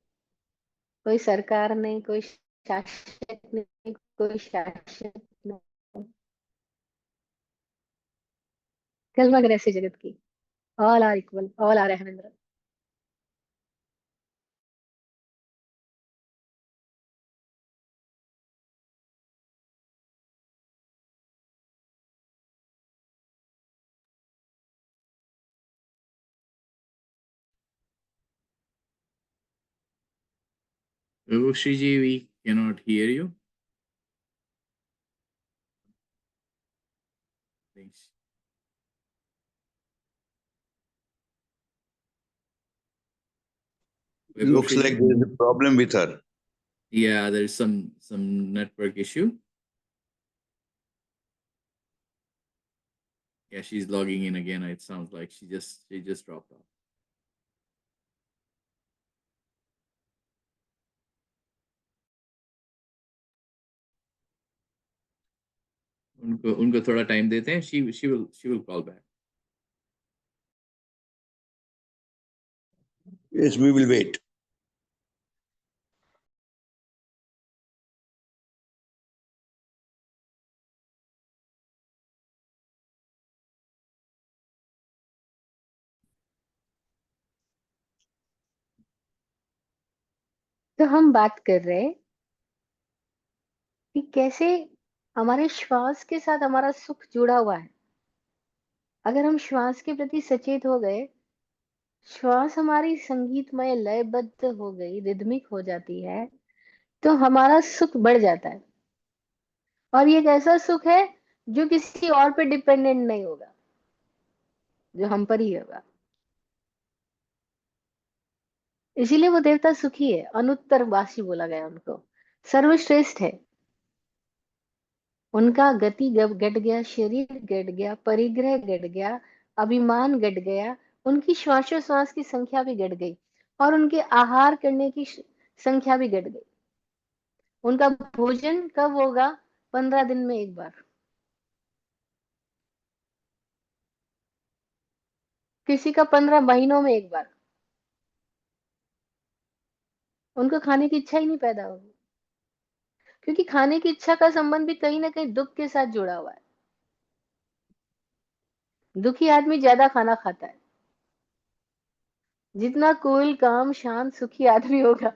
कोई सरकार नहीं, कोई शासक नहीं, कोई शासक नहीं। कल्पना ग्रह से जगत की, all are equal, all are अहमेंद्र। Shiji, we cannot hear you. Please. Looks like there is a problem with her. Yeah, there's some network issue. Yeah, she's logging in again. It sounds like she just dropped off. उनको थोड़ा time देते हैं. She will call back. Yes, we will wait. तो हम बात कर रहे हैं कि कैसे हमारे श्वास के साथ हमारा सुख जुड़ा हुआ है. अगर हम श्वास के प्रति सचेत हो गए, श्वास हमारी संगीतमय लयबद्ध हो गई, रिदमिक हो जाती है, तो हमारा सुख बढ़ जाता है. और ये एक ऐसा सुख है जो किसी और पे डिपेंडेंट नहीं होगा, जो हम पर ही होगा. इसीलिए वो देवता सुखी है, अनुत्तरवासी बोला गया उनको, सर्वश्रेष्ठ है. उनका गति घट गया, शरीर घट गया, परिग्रह घट गया, अभिमान घट गया, उनकी श्वासोश्वास की संख्या भी घट गई और उनके आहार करने की संख्या भी घट गई. उनका भोजन कब होगा? 15 दिन में एक बार. किसी का 15 महीनों में एक बार. उनको खाने की इच्छा ही नहीं पैदा होगी, क्योंकि खाने की इच्छा का संबंध भी कहीं ना कहीं दुख के साथ जुड़ा हुआ है. दुखी आदमी ज्यादा खाना खाता है. जितना कूल, काम, शांत, सुखी आदमी होगा,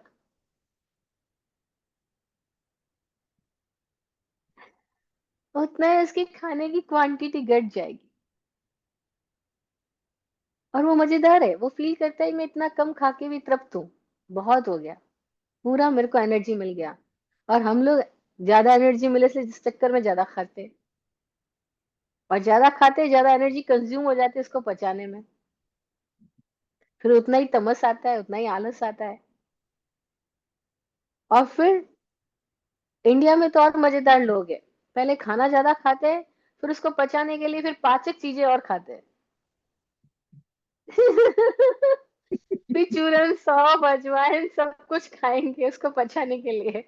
उतना ही उसकी खाने की क्वांटिटी घट जाएगी. और वो मजेदार है, वो फील करता है मैं इतना कम खा के भी तृप्त हूँ, बहुत हो गया, पूरा मेरे को एनर्जी मिल गया. और हम लोग ज्यादा एनर्जी मिले से जिस चक्कर में ज्यादा खाते हैं, और ज्यादा खाते ज्यादा एनर्जी कंज्यूम हो जाती है उसको पचाने में. फिर उतना ही तमस आता है, उतना ही आलस आता है. और फिर इंडिया में तो और मजेदार लोग हैं, पहले खाना ज्यादा खाते हैं, फिर उसको पचाने के लिए फिर पाचक चीजें और खाते हैं. फिर चूरन, सौंफ, अजवाइन सब कुछ खाएंगे उसको पचाने के लिए.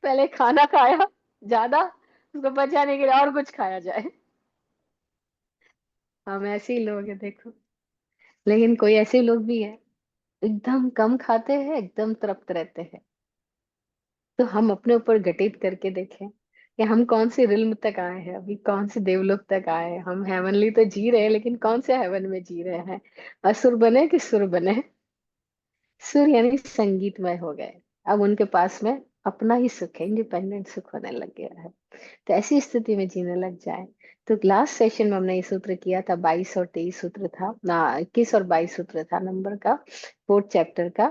पहले खाना खाया ज्यादा, उसको बचाने के लिए और कुछ खाया जाए. हम ऐसे ही लोग हैं देखो. लेकिन कोई ऐसे लोग भी है, एकदम कम खाते हैं, एकदम तृप्त रहते हैं. तो हम अपने ऊपर घटित करके देखें कि हम कौन से रिल्म तक आए हैं, अभी कौन से देवलोक तक आए हैं. हम हेवनली तो जी रहे हैं, लेकिन कौन से हेवन में जी रहे हैं? असुर बने कि सुर बने? सुर यानी संगीतमय हो गए. अब उनके पास में अपना ही सुख है, इंडिपेंडेंट सुख होने लग गया है. तो ऐसी स्थिति में जीने लग जाए. तो लास्ट सेशन में हमने ये सूत्र किया था, 22 और 23 सूत्र था ना, 21 और 22 सूत्र था नंबर का, 4th चैप्टर का,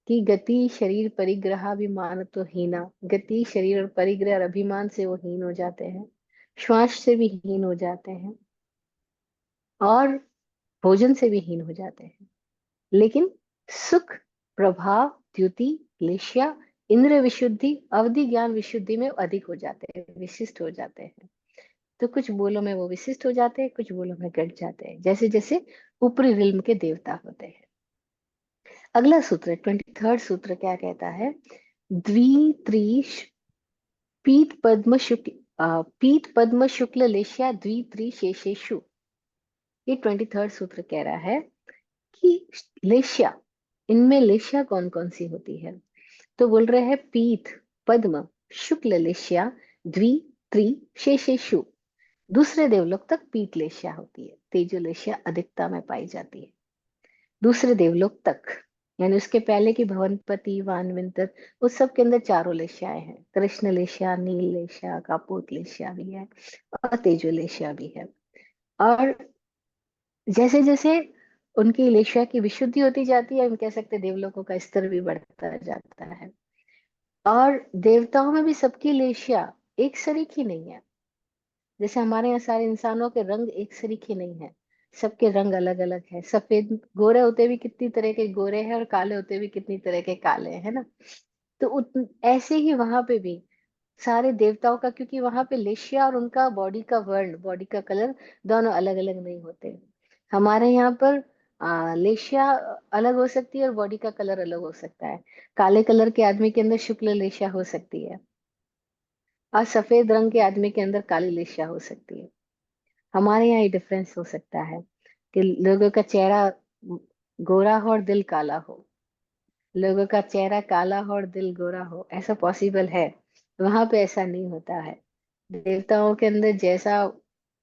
कि गति शरीर परिग्रह अभिमान तो हीना. गति शरीर और परिग्रह और अभिमान से वो हीन हो जाते हैं, श्वास से भी हीन हो जाते हैं, और भोजन से भी हीन हो जाते हैं. लेकिन सुख, प्रभाव, द्युति, क्लेशा, इंद्रिय विशुद्धि, अवधि ज्ञान विशुद्धि में अधिक हो जाते हैं, विशिष्ट हो जाते हैं. तो कुछ बोलों में वो विशिष्ट हो जाते हैं, कुछ बोलों में घट जाते हैं, जैसे जैसे ऊपरी रिल्म के देवता होते हैं. अगला सूत्र 23rd सूत्र क्या कहता है? द्वित्रिश पीत पद्म शुक्ल लेश्या द्वित्रि शेषेषु. ये 23rd सूत्र कह रहा है कि लेश्या, इनमें लेश्या कौन कौन सी होती है? तो बोल रहे हैं पीत, पद्म, शुक्ल लेश्या, द्वि, त्रि, शेषेषु. दूसरे देवलोक तक पीत लेश्या होती है, तेजो लेश्या अधिकता में पाई जाती है दूसरे देवलोक तक. यानी उसके पहले की भवनपति, वानविंतर, उस सब के अंदर चारों लेश्याएं हैं. कृष्ण लेश्या, नील लेश्या, कापोत लेश्या भी है, और तेजो लेश्या भी है. और जैसे जैसे उनकी लेश्या की विशुद्धि होती जाती है, हम कह सकते हैं देवलोकों का स्तर भी बढ़ता जाता है. और देवताओं में भी सबकी लेश्या एक सरीखी नहीं है. जैसे हमारे यहाँ सारे इंसानों के रंग एक सरीखे नहीं है, सबके रंग अलग अलग है। सफेद गोरे होते भी कितनी तरह के गोरे हैं और काले होते भी कितनी तरह के काले हैं, है ना। तो ऐसे ही वहां पे भी सारे देवताओं का, क्योंकि वहां पे लेशिया और उनका बॉडी का वर्ण, बॉडी का कलर दोनों अलग अलग नहीं होते। हमारे यहाँ पर लेशिया अलग हो सकती है और बॉडी का कलर अलग हो सकता है। काले कलर के आदमी के अंदर शुक्ल लेशिया हो सकती है और सफेद रंग के आदमी के अंदर काली लेशिया हो सकती है। हमारे यहाँ ये डिफरेंस हो सकता है कि लोगों का चेहरा गोरा हो और दिल काला हो, लोगों का चेहरा काला हो और दिल गोरा हो, ऐसा पॉसिबल है। वहां पे ऐसा नहीं होता है। देवताओं के अंदर जैसा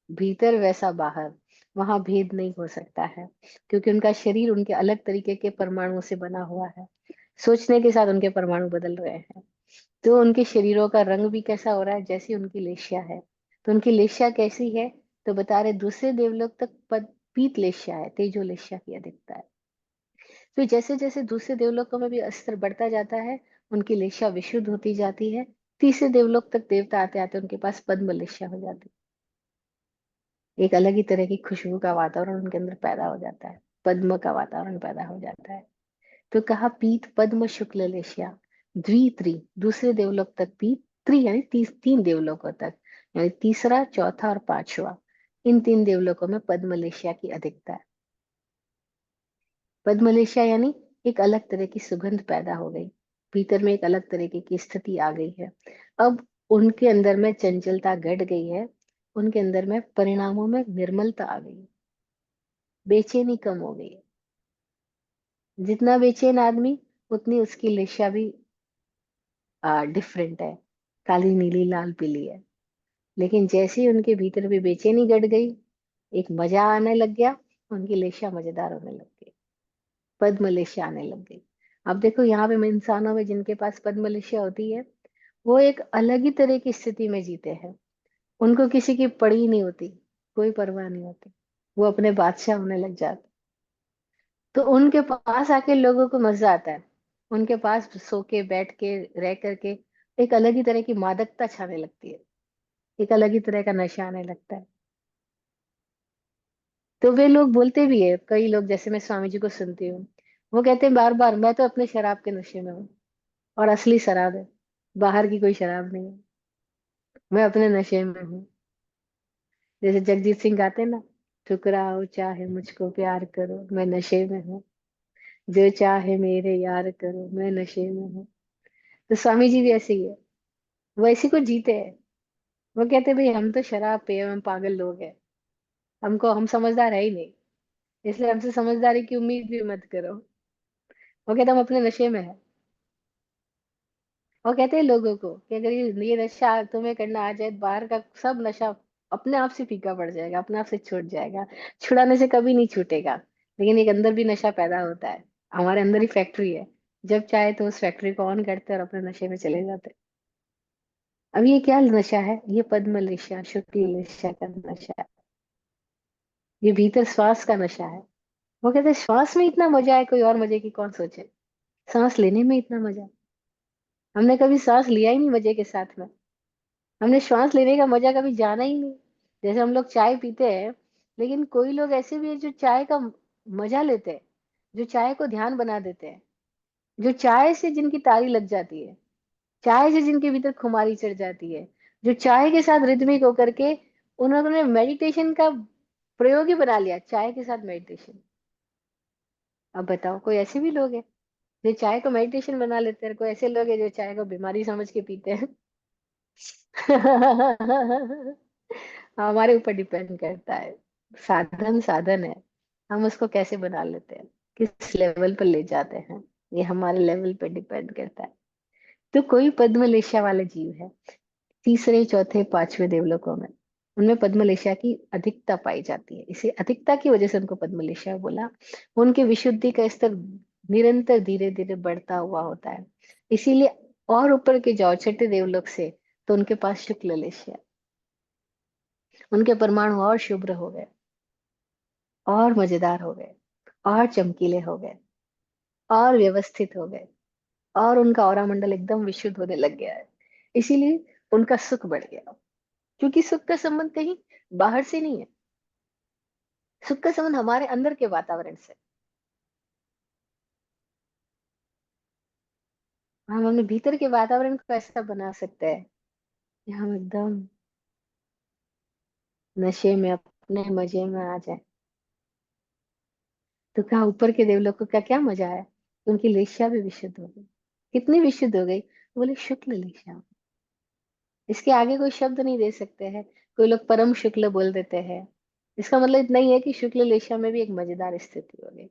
भीतर वैसा बाहर, वहां भेद नहीं हो सकता है, क्योंकि उनका शरीर उनके अलग तरीके के परमाणुओं से बना हुआ है। सोचने के साथ उनके परमाणु बदल रहे हैं, तो उनके शरीरों का रंग भी कैसा हो रहा है, जैसी उनकी लेशिया है। तो उनकी लेशिया कैसी है, तो बता रहे दूसरे देवलोक तक पीत लेशिया है, तेजो लेशिया की अधिकता है। फिर जैसे जैसे दूसरे देवलोकों में भी अस्त्र बढ़ता जाता है, उनकी लेशिया विशुद्ध होती जाती है। तीसरे देवलोक तक देवता आते आते उनके पास पद्म लेशिया हो जाती है। एक अलग ही तरह की खुशबू का वातावरण उनके अंदर पैदा हो जाता है, पद्म का वातावरण पैदा हो जाता है। तो कहा पीत पद्म शुक्ल लेशिया द्वित्री, दूसरे देवलोक तक पीत, त्रि यानी तीन देवलोकों तक, यानी तीसरा चौथा और पांचवा, इन तीन देवलोकों में पद्म लेशिया की अधिकता है। पद्मलेशिया यानी एक अलग तरह की सुगंध पैदा हो गई, भीतर में एक अलग तरीके की स्थिति आ गई है। अब उनके अंदर में चंचलता घट गई है, उनके अंदर में परिणामों में निर्मलता आ गई है, बेचैनी कम हो गई है। जितना बेचैन आदमी, उतनी उसकी लेशिया भी डिफरेंट है, काली नीली लाल पीली है। लेकिन जैसे ही उनके भीतर भी बेचैनी घट गई, एक मजा आने लग गया, उनकी लेशिया मजेदार होने लग गई, पद्मलेशिया आने लग गई। अब देखो यहाँ पे इंसानों में जिनके पास पद्मलेशिया होती है, वो एक अलग ही तरह की स्थिति में जीते हैं। उनको किसी की पड़ी नहीं होती, कोई परवाह नहीं होती, वो अपने बादशाह होने लग जाते। तो उनके पास आके लोगों को मजा आता है, उनके पास सो के बैठ के रह करके एक अलग ही तरह की मादकता छाने लगती है, एक अलग ही तरह का नशा आने लगता है। तो वे लोग बोलते भी है, कई लोग, जैसे मैं स्वामी जी को सुनती हूँ, वो कहते हैं बार बार, मैं तो अपने शराब के नशे में हूँ, और असली शराब है, बाहर की कोई शराब नहीं है, मैं अपने नशे में हूँ। जैसे जगजीत सिंह गाते हैं ना, ठुकराओ चाहे मुझको प्यार करो, मैं नशे में हूँ, जो चाहे मेरे यार करो, मैं नशे में हूँ। तो स्वामी जी भी ऐसे ही है, वो ऐसी को जीते हैं। वो कहते हैं भाई हम तो शराब पिए, हम पागल लोग हैं, हम समझदार है ही नहीं, इसलिए हमसे समझदारी की उम्मीद भी मत करो। वो कहते हम अपने नशे में है। वो कहते हैं लोगों को कि अगर ये नशा तुम्हें करना आ जाए, बाहर का सब नशा अपने आप से फीका पड़ जाएगा, अपने आप से छूट जाएगा, छुड़ाने से कभी नहीं छूटेगा। लेकिन एक अंदर भी नशा पैदा होता है, हमारे अंदर ही फैक्ट्री है, जब चाहे तो उस फैक्ट्री को ऑन करते हैं और अपने नशे में चले जाते हैं। अब ये क्या नशा है, ये पद्म नशा, शुक्ल नशा का नशा है, ये भीतर श्वास का नशा है। वो कहते हैं श्वास में इतना मजा है, कोई और मजे की कौन सोचे, सांस लेने में इतना मजा है। हमने कभी सांस लिया ही नहीं मजे के साथ में, हमने श्वास लेने का मजा कभी जाना ही नहीं। जैसे हम लोग चाय पीते हैं, लेकिन कोई लोग ऐसे भी है जो चाय का मजा लेते हैं, जो चाय को ध्यान बना देते हैं, जो चाय से जिनकी तारी लग जाती है, चाय से जिनके भीतर खुमारी चढ़ जाती है, जो चाय के साथ रिदमिक होकर के उन्होंने मेडिटेशन का प्रयोग ही बना लिया, चाय के साथ मेडिटेशन। अब बताओ, कोई ऐसे भी लोग हैं जो चाय को मेडिटेशन बना लेते हैं, कोई ऐसे लोग हैं जो चाय को बीमारी समझ के पीते हैं। हमारे ऊपर डिपेंड करता है, साधन साधन है, हम उसको कैसे बना लेते हैं, किस लेवल पर ले जाते हैं, ये हमारे लेवल पे डिपेंड करता है। तो कोई पद्मलेशा वाले जीव है तीसरे चौथे पांचवें देवलोकों में, उनमें पद्मलेशा की अधिकता पाई जाती है, इसे अधिकता की वजह से उनको पद्मलेशा बोला। उनके विशुद्धि का स्तर निरंतर धीरे धीरे बढ़ता हुआ होता है, इसीलिए और ऊपर के जाओ छठे देवलोक से, तो उनके पास शुक्ल लेशा, उनके परमाणु और शुभ्र हो गए, और मजेदार हो गए, और चमकीले हो गए, और व्यवस्थित हो गए, और उनका ऑरा मंडल एकदम विशुद्ध होने लग गया है। इसीलिए उनका सुख बढ़ गया, क्योंकि सुख का संबंध कहीं बाहर से नहीं है, सुख का संबंध हमारे अंदर के वातावरण से। हम अपने भीतर के वातावरण को ऐसा बना सकते हैं कि हम एकदम नशे में, अपने मजे में आ जाए। तो कहा ऊपर के देवलोक को का क्या मजा है, उनकी लेस्या भी विशुद्ध हो गई। कितनी विशुद्ध हो गई? बोले शुक्ल लेस्या। इसके आगे कोई शब्द नहीं दे सकते हैं। कोई लोग परम शुक्ल बोल देते हैं, इसका मतलब इतना ही है कि शुक्ल लेस्या में भी एक मजेदार स्थिति हो गई।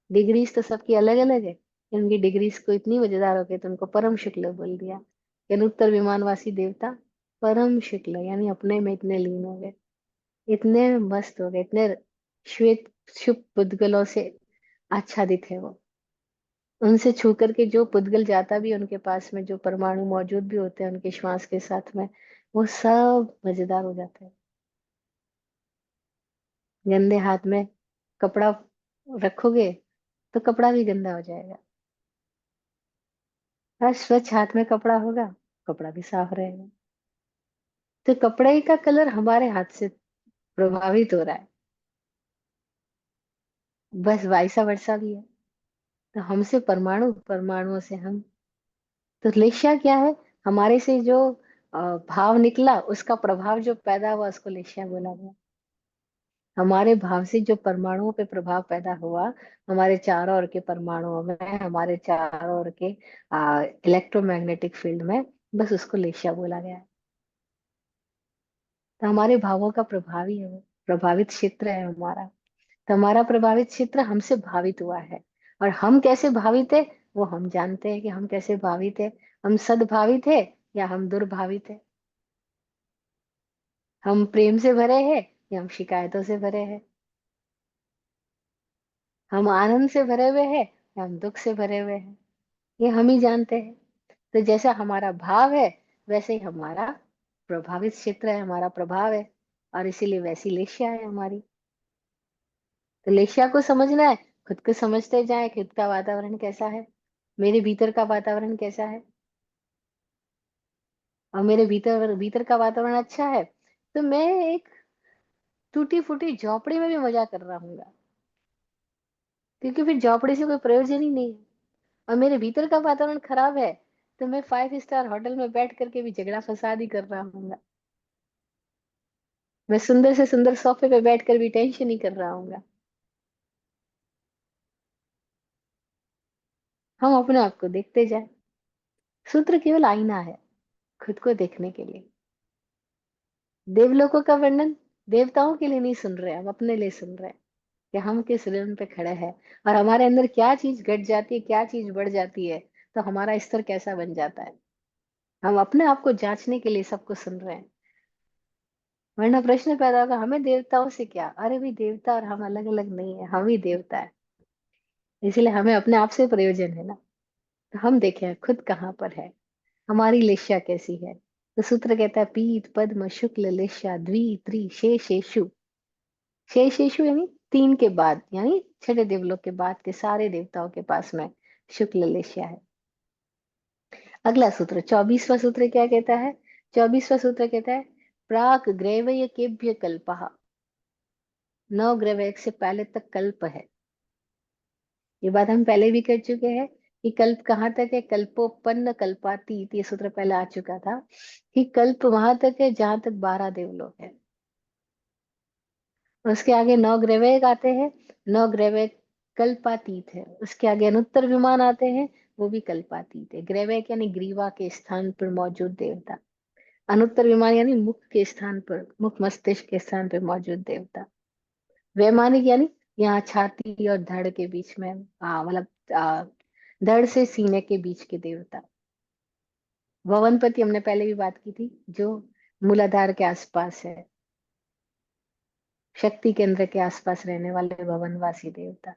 डिग्रीज तो सबकी अलग अलग है, उनकी डिग्रीज को इतनी मजेदार हो गई तो उनको परम शुक्ल बोल दिया। यानी उत्तर विमानवासी देवता परम शुक्ल यानी अपने में इतने लीन हो गए, इतने मस्त हो गए, इतने श्वेत शुभ पुद्गलों से आच्छादित है वो। उनसे छू करके जो पुद्गल जाता भी है उनके पास में, जो परमाणु मौजूद भी होते हैं उनके श्वास के साथ में, वो सब मजेदार हो जाते हैं। गंदे हाथ में कपड़ा रखोगे तो कपड़ा भी गंदा हो जाएगा, और स्वच्छ हाथ में कपड़ा होगा, कपड़ा भी साफ रहेगा। तो कपड़े का कलर हमारे हाथ से प्रभावित हो रहा है, बस वैसा वर्षा भी है। तो हमसे परमाणु, परमाणुओं से हम। तो लेशा क्या है? हमारे से जो भाव निकला उसका प्रभाव जो पैदा हुआ उसको लेशा बोला गया। हमारे भाव से जो परमाणुओं पे प्रभाव पैदा हुआ, हमारे चारों ओर के परमाणुओं में, हमारे चारों ओर के इलेक्ट्रोमैग्नेटिक फील्ड में, बस उसको लेशा बोला गया है। तो हमारे भावों का प्रभावी है वो, प्रभावित क्षेत्र है हमारा। तो हमारा प्रभावित क्षेत्र हमसे भावित हुआ है। और हम कैसे भावित है वो हम जानते हैं कि हम कैसे भावित है। हम सद्भावित है या हम दुर्भावित है। हम प्रेम से भरे हैं या हम शिकायतों से भरे हैं। हम आनंद से भरे हुए हैं या हम दुख से भरे हुए हैं, ये हम ही जानते हैं। तो जैसा हमारा भाव है वैसे ही हमारा प्रभावित क्षेत्र है, हमारा प्रभाव है। और इसीलिए वैसी लेशा है हमारी। तो लेशा को समझना है, खुद को समझते जाए, खुद का वातावरण कैसा है, मेरे भीतर का वातावरण कैसा है। और मेरे भीतर भीतर का वातावरण अच्छा है तो मैं एक टूटी फूटी झोपड़ी में भी मजा कर रहा हूँ, क्योंकि फिर झोपड़ी से कोई प्रयोजन ही नहीं है। और मेरे भीतर का वातावरण खराब है तो मैं 5 स्टार होटल में बैठ करके भी झगड़ा फसाद ही कर रहा हूँ। मैं सुंदर से सुंदर सोफे पे बैठ कर भी टेंशन ही कर रहा हूँ। हम अपने आप को देखते जाए। सूत्र केवल आईना है खुद को देखने के लिए। देवलोकों का वर्णन देवताओं के लिए नहीं सुन रहे, हम अपने लिए सुन रहे हैं कि हम किस रेंज पे खड़े हैं, और हमारे अंदर क्या चीज घट जाती है, क्या चीज बढ़ जाती है, तो हमारा स्तर कैसा बन जाता है। हम अपने आप को जांचने के लिए सबको सुन रहे हैं। वरना प्रश्न पैदा होगा हमें देवताओं से क्या, अरे भाई देवता और हम अलग अलग नहीं है, हम ही देवता है। इसलिए हमें अपने आप से प्रयोजन है ना। तो हम देखें खुद कहाँ पर है, हमारी लेशा कैसी है। तो सूत्र कहता है पीत पद्म शुक्ल लेशा द्वि त्रि शेषेषु। शेषेषु यानी तीन के बाद, यानी छठे देवलोक के बाद के सारे देवताओं के पास में शुक्ल लेशा है। अगला सूत्र 24वां सूत्र क्या कहता है? 24वां सूत्र कहता है प्राक ग्रैवय केभ्य कल्पः। नौ ग्रैवय से पहले तक कल्प है। ये बात हम पहले भी कर चुके हैं कि कल्प कहाँ तक है, कल्पोपन्न कल्पातीत, ये सूत्र पहले आ चुका था कि कल्प वहां तक है जहां तक 12 देवलोक है। उसके आगे नौ ग्रैवय आते हैं, नौ ग्रैवय कल्पातीत है। उसके आगे अनुत्तर विमान आते हैं, वो भी कल्पातीत है। ग्रैवय यानी ग्रीवा के स्थान पर मौजूद देवता, अनुत्तर विमान यानी मुख के स्थान पर, मुख मस्तिष्क के स्थान पर मौजूद देवता। वैमानिक यानी यहाँ छाती और धड़ के बीच में, मतलब धड़ से सीने के बीच के देवता। भवनपति हमने पहले भी बात की थी, जो मूलाधार के आसपास है, शक्ति केंद्र के आसपास रहने वाले भवनवासी देवता।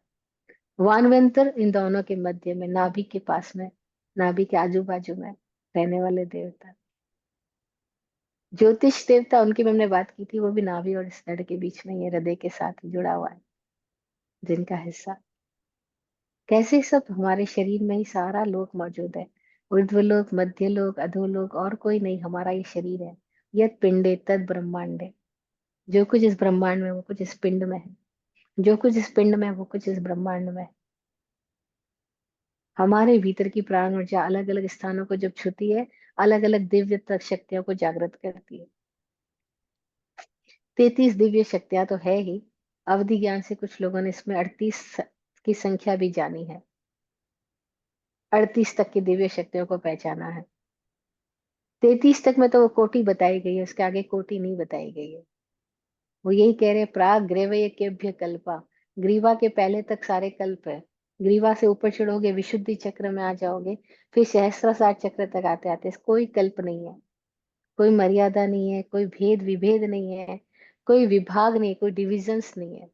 वानवेंतर इन दोनों के मध्य में, नाभि के पास में, नाभि के आजू बाजू में रहने वाले देवता। ज्योतिष देवता उनकी भी हमने बात की थी, वो भी नाभि और इस धड़ के बीच में, ये हृदय के साथ जुड़ा हुआ है जिनका हिस्सा। कैसे सब हमारे शरीर में ही सारा लोक मौजूद है, ऊर्ध्वलोक, मध्यलोक, अधोलोक, और कोई नहीं, हमारा ये शरीर है। यद पिंडे तद ब्रह्मांडे, जो कुछ इस ब्रह्मांड में वो कुछ इस पिंड में है। जो कुछ इस पिंड में है, वो कुछ इस ब्रह्मांड में है। हमारे भीतर की प्राण ऊर्जा अलग अलग स्थानों को जब छूती है, अलग अलग दिव्य शक्तियों को जागृत करती है। 33 दिव्य शक्तियां तो है ही। अवधि ज्ञान से कुछ लोगों ने इसमें 38 की संख्या भी जानी है। 38 तक की दिव्य शक्तियों को पहचाना है। 33 तक में तो वो कोटि बताई गई है, उसके आगे कोटि नहीं बताई गई है। वो यही कह रहे हैं, प्राग ग्रेवय केभ्य कल्पा। ग्रीवा के पहले तक सारे कल्प है। ग्रीवा से ऊपर चढ़ोगे, विशुद्धि चक्र में आ जाओगे, फिर सहस्त्रार चक्र तक आते आते कोई कल्प नहीं है, कोई मर्यादा नहीं है, कोई भेद विभेद नहीं है, कोई विभाग नहीं, कोई डिविजन्स नहीं है।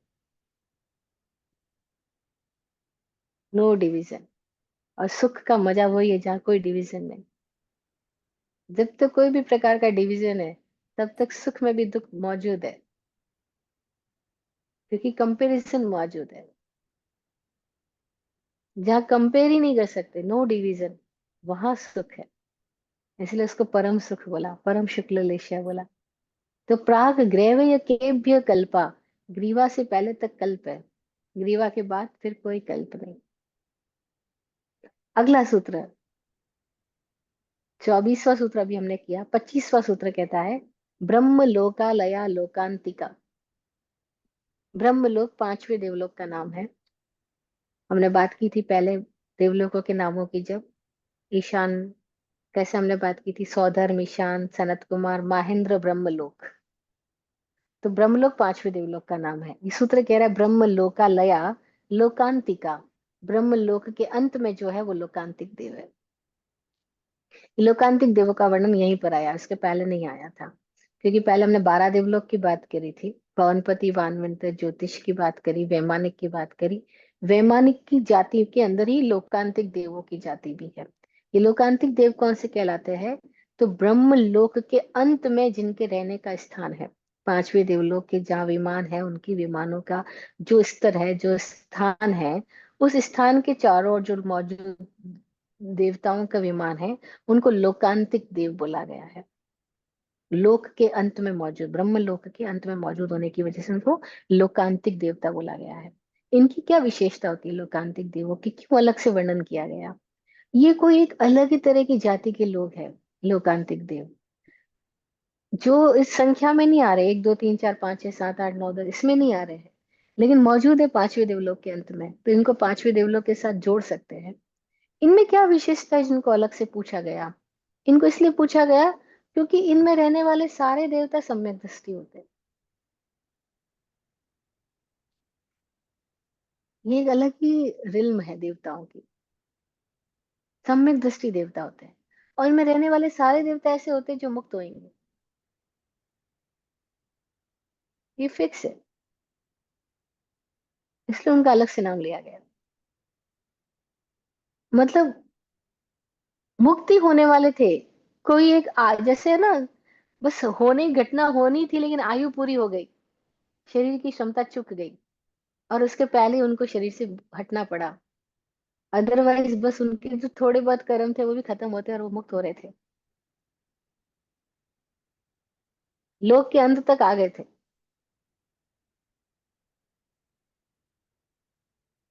No division. और सुख का मजा वही है जहाँ कोई डिवीजन नहीं। जब तक कोई भी प्रकार का डिवीजन है, तब तक सुख में भी दुख मौजूद है, क्योंकि कंपैरिजन मौजूद है। जहाँ कंपेयर ही नहीं कर सकते, नो डिवीजन, वहां सुख है। इसलिए उसको परम सुख बोला, परम शुक्ल लेशिया बोला। तो प्राग ग्रेवय केभ्य कल्पा। ग्रीवा से पहले तक कल्प है, ग्रीवा के बाद फिर कोई कल्प नहीं। अगला सूत्र, 24वां सूत्र अभी हमने किया। 25वां सूत्र कहता है, ब्रह्म लोकालया लोकांतिका। ब्रह्मलोक 5वें देवलोक का नाम है। हमने बात की थी पहले देवलोकों के नामों की, जब ईशान, कैसे हमने बात की थी, सौधर्म, ईशान, सनत कुमार, माहेंद्र, ब्रह्मलोक। तो ब्रह्मलोक 5वें देवलोक का नाम है। ये सूत्र कह रहा है, ब्रह्म लोकालया लोकांतिका। ब्रह्मलोक के अंत में जो है वो लोकांतिक देव है। लोकांतिक देवों का वर्णन यहीं पर आया, इसके पहले नहीं आया था। क्योंकि पहले हमने 12 देवलोक की बात करी थी, पवनपति, वानवंत, ज्योतिष की बात करी, वैमानिक की बात करी। वैमानिक की जाति के अंदर ही लोकांतिक देवों की जाति भी है। ये लोकांतिक देव कौन से कहलाते हैं? तो ब्रह्म लोक के अंत में जिनके रहने का स्थान है। 5वें देवलोक के जहाँ विमान है, उनकी विमानों का जो स्तर है, जो स्थान है, उस स्थान के चारों ओर जो मौजूद देवताओं का विमान है, उनको लोकांतिक देव बोला गया है। लोक के अंत में मौजूद, ब्रह्म लोक के अंत में मौजूद होने की वजह से उनको लोकांतिक देवता बोला गया है। इनकी क्या विशेषता होती है लोकांतिक देवों की, क्यों अलग से वर्णन किया गया? ये कोई एक अलग ही तरह की जाति के लोग हैं, लोकांतिक देव, जो इस संख्या में नहीं आ रहे, 1 2 3 4 5 6 7 8 9 10, इसमें नहीं आ रहे हैं, लेकिन मौजूद है 5वें देवलोक के अंत में। तो इनको 5वें देवलोक के साथ जोड़ सकते हैं। इनमें क्या विशेषता है जिनको अलग से पूछा गया? इनको इसलिए पूछा गया क्योंकि इनमें रहने वाले सारे देवता सम्यक दृष्टि होते हैं। ये एक अलग ही रिल्म है देवताओं की, सम्यक दृष्टि देवता होते हैं। और इनमें रहने वाले सारे देवता ऐसे होते हैं जो मुक्त होंगे, ये फिक्स है, इसलिए उनका अलग से नाम लिया गया। मतलब मुक्ति होने वाले थे, कोई एक जैसे है ना, बस होने घटना होनी थी लेकिन आयु पूरी हो गई, शरीर की क्षमता चुक गई, और उसके पहले ही उनको शरीर से हटना पड़ा। अदरवाइज बस उनके जो थोड़े बहुत कर्म थे वो भी खत्म होते और वो मुक्त हो रहे थे, लोक के अंत तक आ गए थे।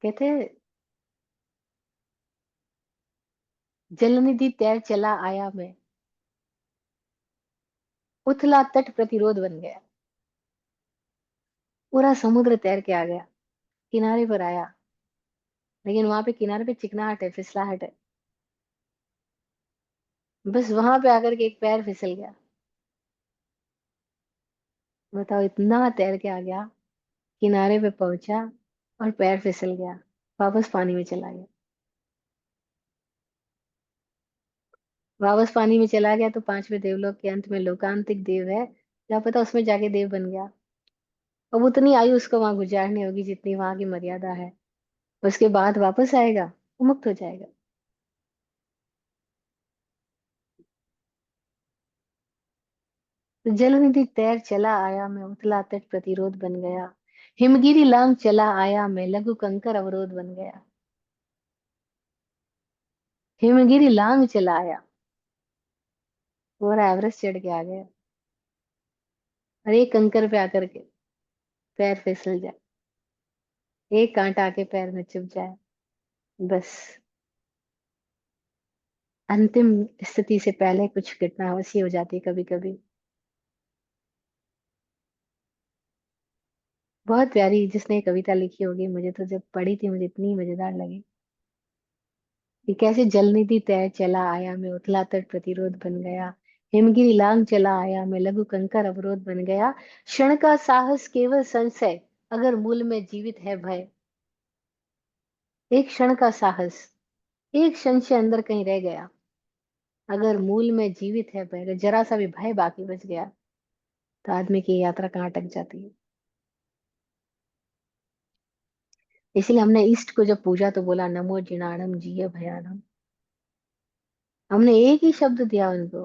कहते जलनिधि तैर चला आया मैं, उथला तट प्रतिरोध बन गया। पूरा समुद्र तैर के आ गया, किनारे पर आया, लेकिन वहां पे किनारे पे चिकनाहट है, फिसलाहट है। बस वहां पे आकर के एक पैर फिसल गया। बताओ, इतना तैर के आ गया, किनारे पे पहुंचा और पैर फिसल गया, वापस पानी में चला गया। वापस पानी में चला गया तो 5वें देवलोक के अंत में लोकांतिक देव है, क्या पता उसमें जाके देव बन गया। अब उतनी आयु उसको वहां गुजारनी होगी जितनी वहां की मर्यादा है, उसके बाद वापस आएगा, वो मुक्त हो जाएगा। तो जलनिधि तैर चला आया मैं, उथला तट प्रतिरोध बन गया। हिमगिरी लांग चला आया मैं, लघु कंकर अवरोध बन गया। हिमगिरी लांग चला आया, पूरा एवरेस्ट चढ़ के आ गया, और एक कंकर पे आकर के पैर फिसल जाए। एक कांटा आके पैर में चुभ जाए, बस अंतिम स्थिति से पहले कुछ घटना वैसी हो जाती है कभी कभी। बहुत प्यारी, जिसने ये कविता लिखी होगी, मुझे तो जब पढ़ी थी मुझे इतनी मजेदार लगी कि कैसे जलनिधि तय चला आया, मैं उथला तट प्रतिरोध बन गया, हिमगिरी लांग चला आया, मैं लघु कंकर अवरोध बन गया, क्षण का साहस केवल संशय, अगर मूल में जीवित है भय। एक क्षण का साहस, एक संशय अंदर कहीं रह गया, अगर मूल में जीवित है भय, अगर जरा सा भी भय बाकी बच गया तो आदमी की यात्रा कहाँ अटक जाती है। इसलिए हमने ईस्ट को जब पूजा तो बोला नमो जिनाणम जीय भयानम। हमने एक ही शब्द दिया उनको,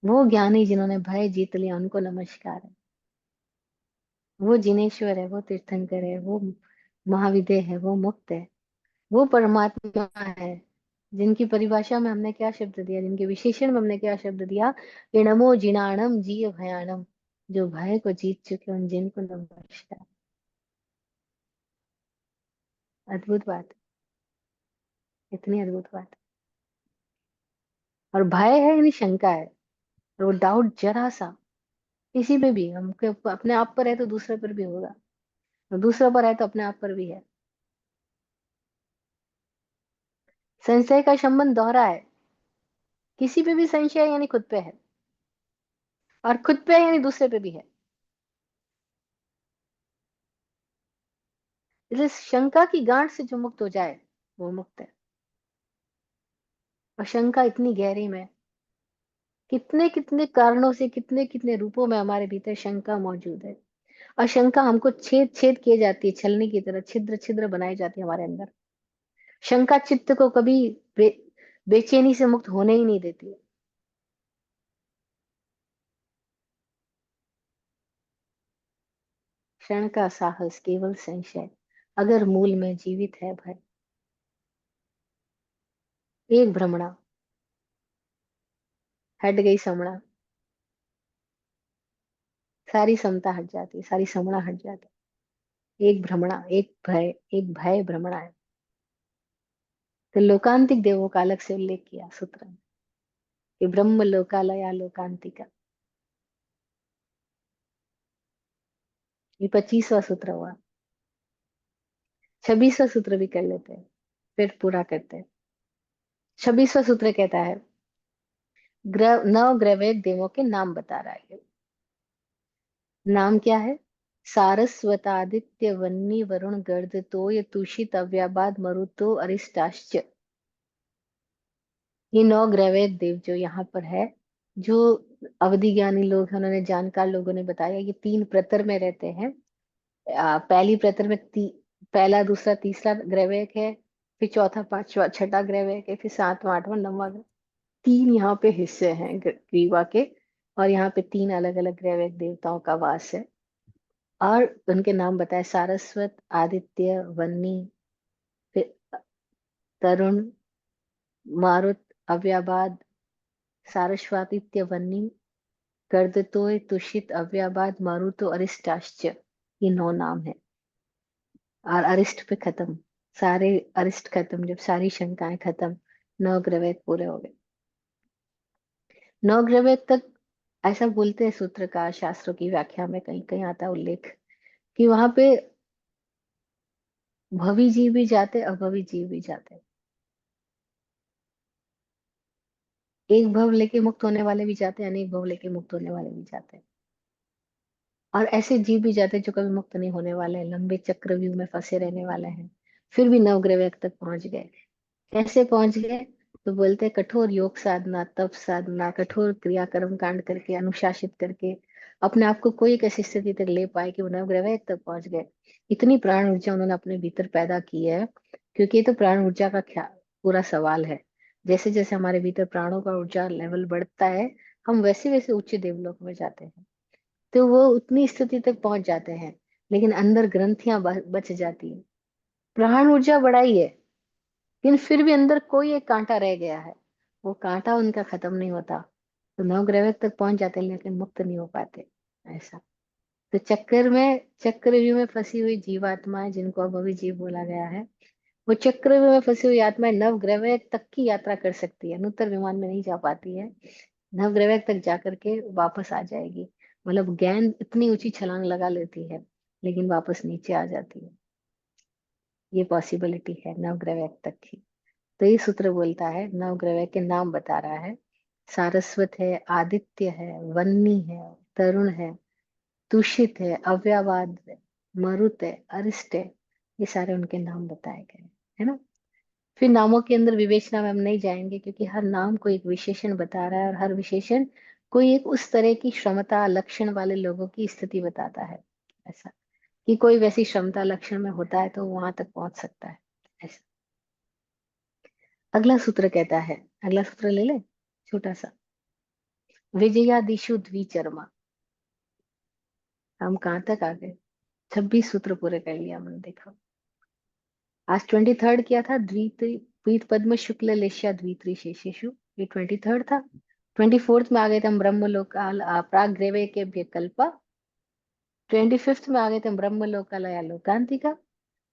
वो ज्ञानी जिन्होंने भय जीत लिया उनको नमस्कार है। वो जिनेश्वर है, वो तीर्थंकर है, वो महाविदय है, वो मुक्त है, वो परमात्मा है। जिनकी परिभाषा में हमने क्या शब्द दिया, जिनके विशेषण में हमने क्या शब्द दिया, कि नमो जिनाणम जीय भयानम, जो भय को जीत चुके उन जिनको नमस्कार। अद्भुत बात, इतनी अद्भुत बात। और भय है यानी शंका है, और वो डाउट जरा सा किसी पे भी, हमके अपने आप पर है तो दूसरे पर भी होगा, और दूसरे पर है तो अपने आप पर भी है। संशय का संबंध दोहरा है, किसी पे भी संशय है यानी खुद पे है, और खुद पे है यानी दूसरे पे भी है। इसलिए शंका की गांठ से जो मुक्त हो जाए वो मुक्त है। और शंका इतनी गहरी में, कितने कितने कारणों से, कितने कितने रूपों में हमारे भीतर शंका मौजूद है। और शंका हमको छेद छेद किए जाती है, छलनी की तरह छिद्र छिद्र बनाई जाती है हमारे अंदर। शंका चित्त को कभी बेचैनी से मुक्त होने ही नहीं देती है। क्षण का साहस केवल संशय, अगर मूल में जीवित है भय। एक भ्रमणा, हट गई समणा, सारी समता हट जाती है, सारी समणा हट जाती है। एक भ्रमणा, एक भय, एक भय भ्रमणा है। तो लोकांतिक देवों का अलग से उल्लेख किया सूत्र में, कि ब्रह्म लोकालया लोकांतिका। ये 25वां सूत्र हुआ। 26वां सूत्र भी कर लेते हैं, फिर पूरा करते हैं। 26वां सूत्र कहता है, ग्रह नव ग्रहवेद देवों के नाम बता रहा है। नाम क्या है? सारस्वतादित्य वन्नी वरुण गर्द तोय तुषित अव्याबाद मरुतो अरिष्टाश्च। ये नौ ग्रहवेद देव जो यहाँ पर है, जो अवधि ज्ञानी लोग हैं, उन्होंने जानकार लोगों ने बताया कि 3 प्रतर में रहते हैं। पहली प्रतर में पहला दूसरा तीसरा ग्रहवेग है, फिर चौथा पांचवा छठा ग्रहवेग है, फिर सातवां आठवां नौवां 3 यहाँ पे हिस्से हैं ग्रीवा के। और यहाँ पे 3 अलग अलग ग्रहवेग देवताओं का वास है। और उनके नाम बताए, सारस्वत, आदित्य, वन्नी, फिर तरुण, मारुत, अव्याबाद, सारस्वतीत्य वन्नी, गर्दतोय, तुषित, अव्याबाद, मारुतो, अरिष्टाश्च। ये 9 नाम है। और अरिष्ट पे खत्म, सारे अरिष्ट खत्म, जब सारी शंकाएं खत्म, 9 ग्रहवेद पूरे हो गए। 9 ग्रहवेद तक ऐसा बोलते हैं सूत्रकार, शास्त्रों की व्याख्या में कहीं कहीं आता है उल्लेख, कि वहां पे भवी जीव भी जाते, अभवी जीव भी जाते। एक भव लेके मुक्त होने वाले भी जाते हैं, अनेक भव लेके मुक्त होने वाले भी जाते हैं। और ऐसे जीव भी जाते हैं जो कभी मुक्त नहीं होने वाले हैं, लंबे चक्रव्यूह में फंसे रहने वाले हैं, फिर भी नवग्रह तक पहुंच गए। कैसे पहुंच गए? तो बोलते हैं कठोर योग साधना, तप साधना, कठोर क्रियाकर्म कांड करके, अनुशासित करके अपने आप को कोई एक ऐसी स्थिति तक ले पाए कि वो नवग्रह तक पहुंच गए। इतनी प्राण ऊर्जा उन्होंने अपने भीतर पैदा की है, क्योंकि ये तो प्राण ऊर्जा का पूरा सवाल है। जैसे जैसे हमारे भीतर प्राणों का ऊर्जा लेवल बढ़ता है, हम वैसे वैसे उच्च देवलोक में जाते हैं, तो वो उतनी स्थिति तक पहुंच जाते हैं। लेकिन अंदर ग्रंथियां बच जाती हैं। प्राण ऊर्जा बढ़ाई है, लेकिन फिर भी अंदर कोई एक कांटा रह गया है, वो कांटा उनका खत्म नहीं होता। तो नवग्रह तक पहुंच जाते हैं लेकिन मुक्त नहीं हो पाते। ऐसा, तो चक्रव्यूह में फंसी हुई जीवात्माएं, जिनको अब अभी जीव बोला गया है, वो चक्रव्यूह में फंसी हुई आत्माएं नवग्रह तक की यात्रा कर सकती है, अनुत्तर विमान में नहीं जा पाती है। नवग्रह तक जा करके वापस आ जाएगी। मतलब गेंद इतनी ऊंची छलांग लगा लेती है लेकिन वापस नीचे आ जाती है। ये पॉसिबिलिटी है नवग्रह तक की। तो ये सूत्र बोलता है, नवग्रह के नाम बता रहा है, सारस्वत है, आदित्य है, वन्नी है, तरुण है, तुषित है, अव्यवाद है, मरुत है, अरिष्ट है। ये सारे उनके नाम बताए गए हैं, है ना। फिर नामों के अंदर विवेचना में हम नहीं जाएंगे, क्योंकि हर नाम को एक विशेषण बता रहा है, और हर विशेषण कोई एक उस तरह की क्षमता लक्षण वाले लोगों की स्थिति बताता है। ऐसा कि कोई वैसी क्षमता लक्षण में होता है तो वहां तक पहुंच सकता है, ऐसा। अगला सूत्र कहता है, अगला सूत्र ले ले, छोटा सा, विजयादिशु द्विचर्मा। हम कहाँ तक आ गए? 26 सूत्र पूरे कर लिया हमने, देखो। आज 23rd किया था, द्वित पद्म शुक्ल लेश्या द्वित्री शेषेशु, ये 23rd था। 24th में आ गए थे हम ब्रह्मलोकाल प्राग ग्रेवे के व्यकल्पा। 25th में आ गए थे हम ब्रह्मलोकालया लोकांतिका।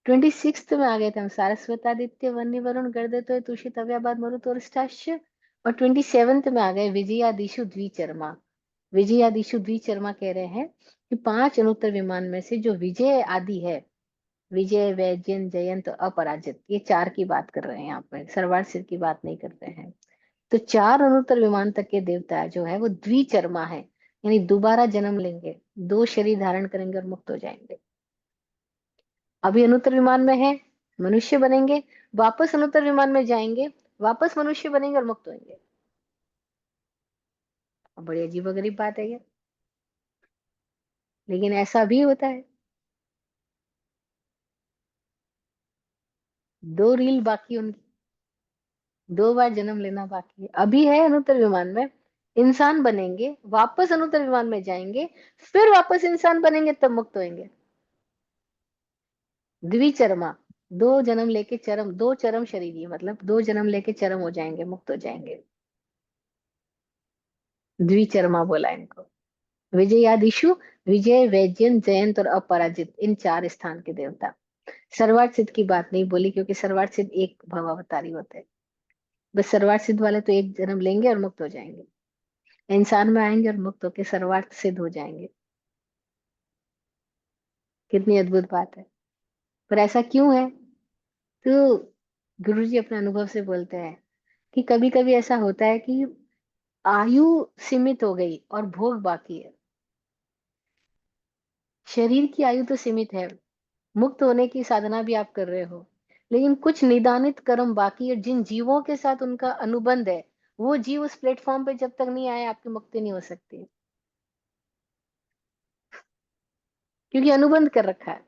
26th में आ गए थे हम सारस्वतादित्य वन्य वरुण गर्दतो तुषित अव्याबाद मरुत और स्टाश्य। और 27th में आ गए विजयादिशु द्विचर्मा। विजयादिशु द्विचर्मा कह रहे हैं कि 5 अनुत्तर विमान में से जो विजय आदि है, विजय, वैजयंत, जयंत और अपराजित, ये 4 की बात कर रहे हैं यहाँ पे, सर्वार्थ सिर की बात नहीं कर रहे हैं। तो 4 अनुत्तर विमान तक के देवता जो है वो द्विचर्मा है, यानी दोबारा जन्म लेंगे, 2 शरीर धारण करेंगे और मुक्त हो जाएंगे। अभी अनुत्तर विमान में है, मनुष्य बनेंगे, वापस अनुत्तर विमान में जाएंगे, वापस मनुष्य बनेंगे और मुक्त होंगे। अब बड़ी अजीबोगरीब बात है ये, लेकिन ऐसा भी होता है। 2 रील बाकी उनकी, 2 बार जन्म लेना बाकी है। अभी है अनुत्तर विमान में, इंसान बनेंगे, वापस अनुत्तर विमान में जाएंगे, फिर वापस इंसान बनेंगे, तब मुक्त होंगे। द्विचर्मा, 2 जन्म लेके चरम, 2 चरम शरीर, मतलब 2 जन्म लेके चरम हो जाएंगे, मुक्त हो जाएंगे। द्विचर्मा बोला इनको। विजयादिशु, विजय, वैजयंत, जयंत और अपराजित, इन 4 स्थान के देवता। सर्वार्थ सिद्ध की बात नहीं बोली, क्योंकि सर्वार्थ सिद्ध एक भवावतारी होते हैं। बस सर्वार्थ सिद्ध वाले तो एक जन्म लेंगे और मुक्त हो जाएंगे, इंसान में आएंगे और मुक्त होकर सर्वार्थ सिद्ध हो जाएंगे। कितनी अद्भुत बात है। पर ऐसा क्यों है? तो गुरु जी अपने अनुभव से बोलते हैं कि कभी कभी ऐसा होता है कि आयु सीमित हो गई और भोग बाकी है। शरीर की आयु तो सीमित है, मुक्त होने की साधना भी आप कर रहे हो, लेकिन कुछ निदानित कर्म बाकी है। जिन जीवों के साथ उनका अनुबंध है, वो जीव उस प्लेटफॉर्म पे जब तक नहीं आए, आपकी मुक्ति नहीं हो सकती, क्योंकि अनुबंध कर रखा है।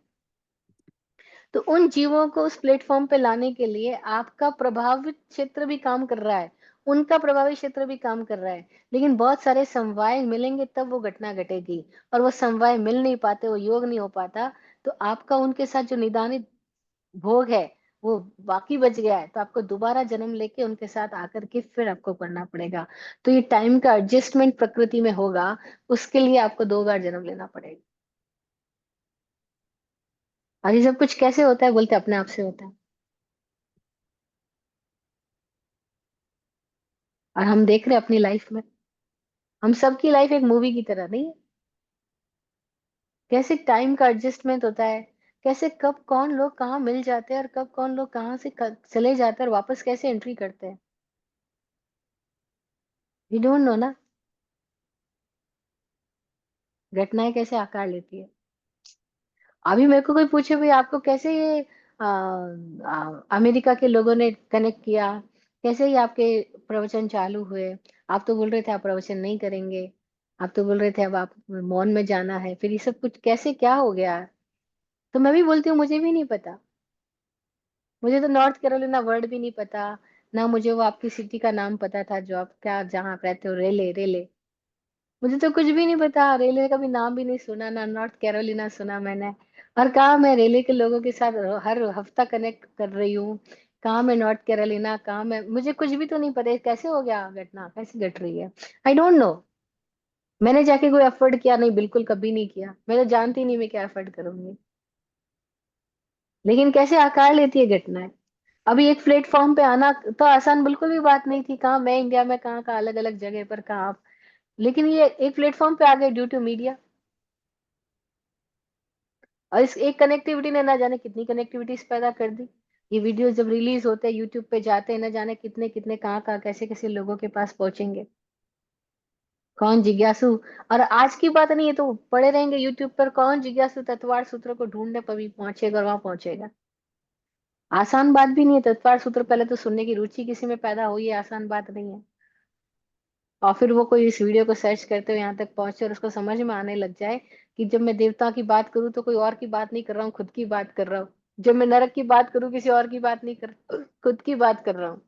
तो उन जीवों को उस प्लेटफॉर्म पे लाने के लिए आपका प्रभावित क्षेत्र भी काम कर रहा है, उनका प्रभावित क्षेत्र भी काम कर रहा है, लेकिन बहुत सारे समवाय मिलेंगे तब वो घटना घटेगी, और वो समवाय मिल नहीं पाते, वो योग नहीं हो पाता, तो आपका उनके साथ जो निदानित भोग है वो बाकी बच गया है, तो आपको दोबारा जन्म लेके उनके साथ आकर के फिर आपको करना पड़ेगा। तो ये टाइम का एडजस्टमेंट प्रकृति में होगा, उसके लिए आपको 2 बार जन्म लेना पड़ेगा। और ये सब कुछ कैसे होता है? बोलते अपने आप से होता है। और हम देख रहे हैं अपनी लाइफ में, हम सबकी लाइफ एक मूवी की तरह नहीं है। कैसे टाइम का एडजस्टमेंट होता है, कैसे कब कौन लोग कहाँ मिल जाते हैं, और कब कौन लोग कहाँ से चले जाते हैं और वापस कैसे एंट्री करते हैं, वी डोंट नो ना। घटनाएं कैसे आकार लेती है। अभी मेरे को कोई पूछे भाई आपको कैसे ये अमेरिका के लोगों ने कनेक्ट किया, कैसे ये आपके प्रवचन चालू हुए, आप तो बोल रहे थे आप प्रवचन नहीं करेंगे, आप तो बोल रहे थे अब आप मौन में जाना है, फिर ये सब कुछ कैसे क्या हो गया? तो मैं भी बोलती हूँ मुझे भी नहीं पता। मुझे तो नॉर्थ कैरोलिना वर्ड भी नहीं पता, ना मुझे वो आपकी सिटी का नाम पता था जो आप क्या जहाँ आप रहते हो, रेले रेले। मुझे तो कुछ भी नहीं पता, रेलवे का भी नाम भी नहीं सुना, ना नॉर्थ कैरोलिना सुना मैंने। और कहाँ मैं रेलवे के लोगों के साथ हर हफ्ता कनेक्ट कर रही हूँ, कहाँ मैं नॉर्थ कैरोलिना, कहाँ मैं, मुझे कुछ भी तो नहीं पता, ये कैसे हो गया, घटना कैसे घट रही है, आई डोंट नो। मैंने जाके कोई अफोर्ड किया नहीं, बिल्कुल कभी नहीं किया, मैं तो जानती नहीं मैं क्या अफोर्ड करूंगी। लेकिन कैसे आकार लेती है घटनाएं। अभी एक प्लेटफॉर्म पे आना तो आसान बिल्कुल भी बात नहीं थी, कहाँ मैं इंडिया में, कहाँ कहाँ अलग अलग जगह पर, कहाँ आप। लेकिन ये एक प्लेटफॉर्म पे आ गए ड्यू टू मीडिया। और इस एक कनेक्टिविटी ने ना जाने कितनी कनेक्टिविटीज पैदा कर दी। ये वीडियो जब रिलीज होते हैं यूट्यूब पे जाते हैं, ना जाने कितने कितने कहाँ कहाँ कैसे कैसे लोगों के पास पहुंचेंगे। कौन जिज्ञासु। और आज की बात नहीं है तो पड़े रहेंगे यूट्यूब पर, कौन जिज्ञासु तत्वार सूत्र को ढूंढने पर भी पहुंचेगा और वहां पहुंचेगा। आसान बात भी नहीं है तत्वार सूत्र, पहले तो सुनने की रुचि किसी में पैदा हुई है, आसान बात नहीं है। और फिर वो कोई इस वीडियो को सर्च करते हुए यहाँ तक पहुंचे और उसको समझ में आने लग जाए कि जब मैं देवता की बात करूँ तो कोई और की बात नहीं कर रहा हूँ, खुद की बात कर रहा हूँ। जब मैं नरक की बात करूँ किसी और की बात नहीं कर, खुद की बात कर रहा हूँ।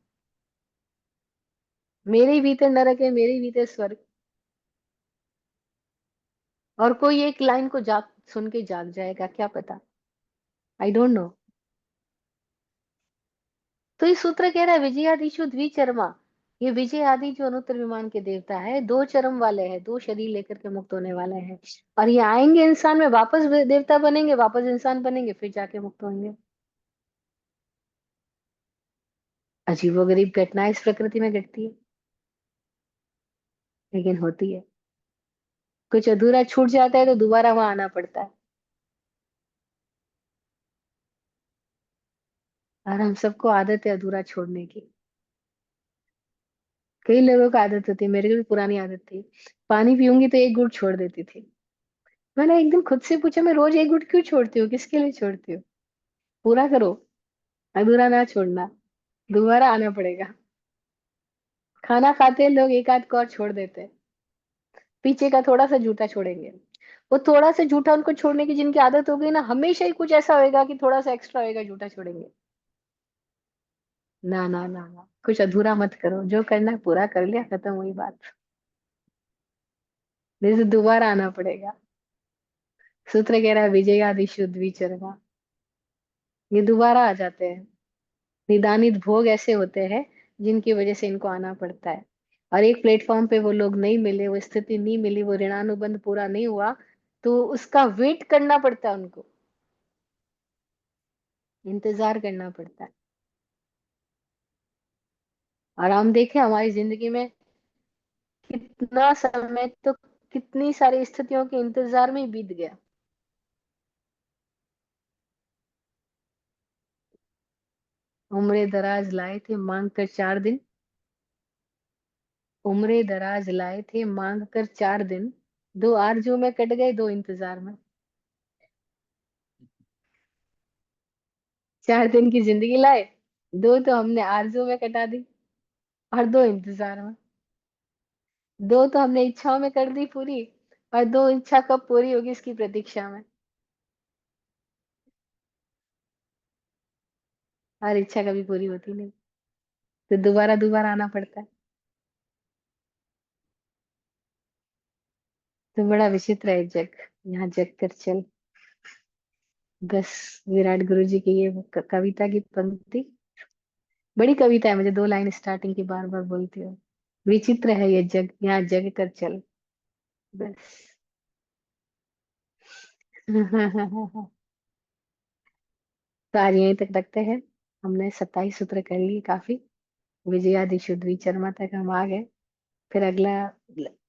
मेरे ही भीतर नरक है, मेरे ही भीतर स्वर्ग। और कोई एक लाइन को जाग सुन के जाग जाएगा, क्या पता। I don't know. तो ये सूत्र कह रहा है विजयादिशु द्विचर्मा। ये विजय आदि जो अनुत्तर विमान के देवता है, दो चरम वाले हैं, दो शरीर लेकर के मुक्त होने वाले हैं। और ये आएंगे इंसान में, वापस देवता बनेंगे, वापस इंसान बनेंगे, फिर जाके मुक्त होंगे। अजीबोगरीब घटना इस प्रकृति में घटती है, लेकिन होती है। कुछ अधूरा छूट जाता है तो दोबारा वहां आना पड़ता है। और हम सबको आदत है अधूरा छोड़ने की। कई लोगों को आदत होती है, मेरी भी पुरानी आदत थी। पानी पीऊंगी तो एक घूंट छोड़ देती थी। मैंने एक दिन खुद से पूछा, मैं रोज एक घूंट क्यों छोड़ती हूँ, किसके लिए छोड़ती हूँ। पूरा करो, अधूरा ना छोड़ना, दोबारा आना पड़ेगा। खाना खाते हैं लोग एक आध कौर छोड़ देते हैं, पीछे का थोड़ा सा जूठा छोड़ेंगे। वो थोड़ा सा जूठा उनको छोड़ने की जिनकी आदत हो गई ना, हमेशा ही कुछ ऐसा होएगा कि थोड़ा सा एक्स्ट्रा होएगा, जूठा छोड़ेंगे। ना ना ना ना, कुछ अधूरा मत करो, जो करना है पूरा कर लिया, खत्म हुई बात। जैसे दोबारा आना पड़ेगा। सूत्र कह रहा है विजय आदि शुद्ध विचरमा। ये दोबारा आ जाते हैं। निदानित भोग ऐसे होते हैं जिनकी वजह से इनको आना पड़ता है। और एक प्लेटफॉर्म पे वो लोग नहीं मिले, वो स्थिति नहीं मिली, वो ऋणानुबंध पूरा नहीं हुआ, तो उसका वेट करना पड़ता है उनको, इंतजार करना पड़ता है। और हम देखें हमारी जिंदगी में कितना समय तो कितनी सारी स्थितियों के इंतजार में ही बीत गया। उम्र दराज लाए थे मांग कर 4 दिन। उम्र दराज लाए थे मांग कर 4 दिन। दो आरजू में कट गए, दो इंतजार में। 4 दिन की जिंदगी लाए, दो तो हमने आरजू में कटा दी, और दो इंतजार में। दो तो हमने इच्छाओं में कर दी पूरी, और दो इच्छा कब पूरी होगी इसकी प्रतीक्षा में। हर इच्छा कभी पूरी होती नहीं, तो दोबारा दोबारा आना पड़ता है। तो बड़ा विचित्र है जग, यहाँ जग कर चल। बस विराट गुरु जी की ये कविता की पंक्ति, बड़ी कविता है, मुझे 2 लाइन स्टार्टिंग की बार बार बोलती हूँ। विचित्र है ये जग, यहाँ जग कर चल। बस। तो आज यहीं तक रखते हैं। हमने 27 सूत्र कर लिए, काफी। विजयादिशुद्वी चरमा तक हम आ गए। फिर अगला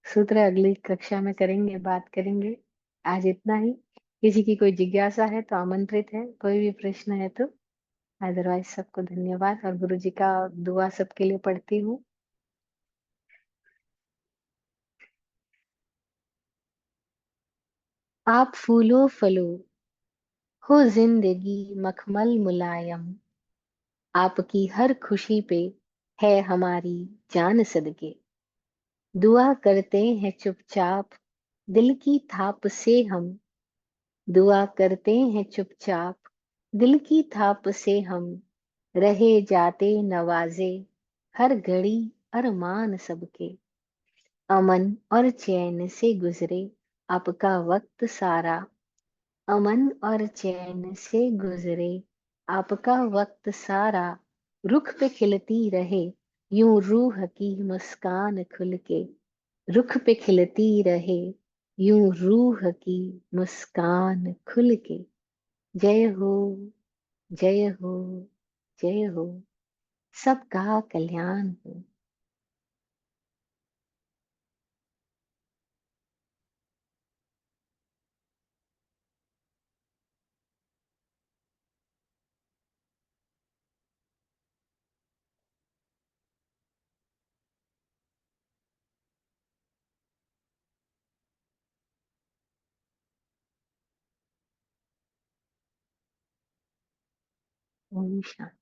सूत्र अगली कक्षा में करेंगे, बात करेंगे। आज इतना ही। किसी की कोई जिज्ञासा है तो आमंत्रित है, कोई भी प्रश्न है तो। अदरवाइज सबको धन्यवाद, और गुरु जी का दुआ सबके लिए पढ़ती हूँ। आप फूलो फलो, हो जिंदगी मखमल मुलायम। आपकी हर खुशी पे है हमारी जान सदके। दुआ करते हैं चुपचाप, दिल की थाप से हम। दुआ करते हैं चुपचाप, दिल की थाप से हम। रहे जाते नवाजे, हर घड़ी अरमान सबके। अमन और चैन से गुजरे आपका वक्त सारा। अमन और चैन से गुजरे आपका वक्त सारा। रुख पे खिलती रहे यूं रूह की मुस्कान खुल के। रुख पे खिलती रहे यूं रूह की मुस्कान खुल के। जय हो, जय हो, जय हो, सबका कल्याण हो। ओम शांति।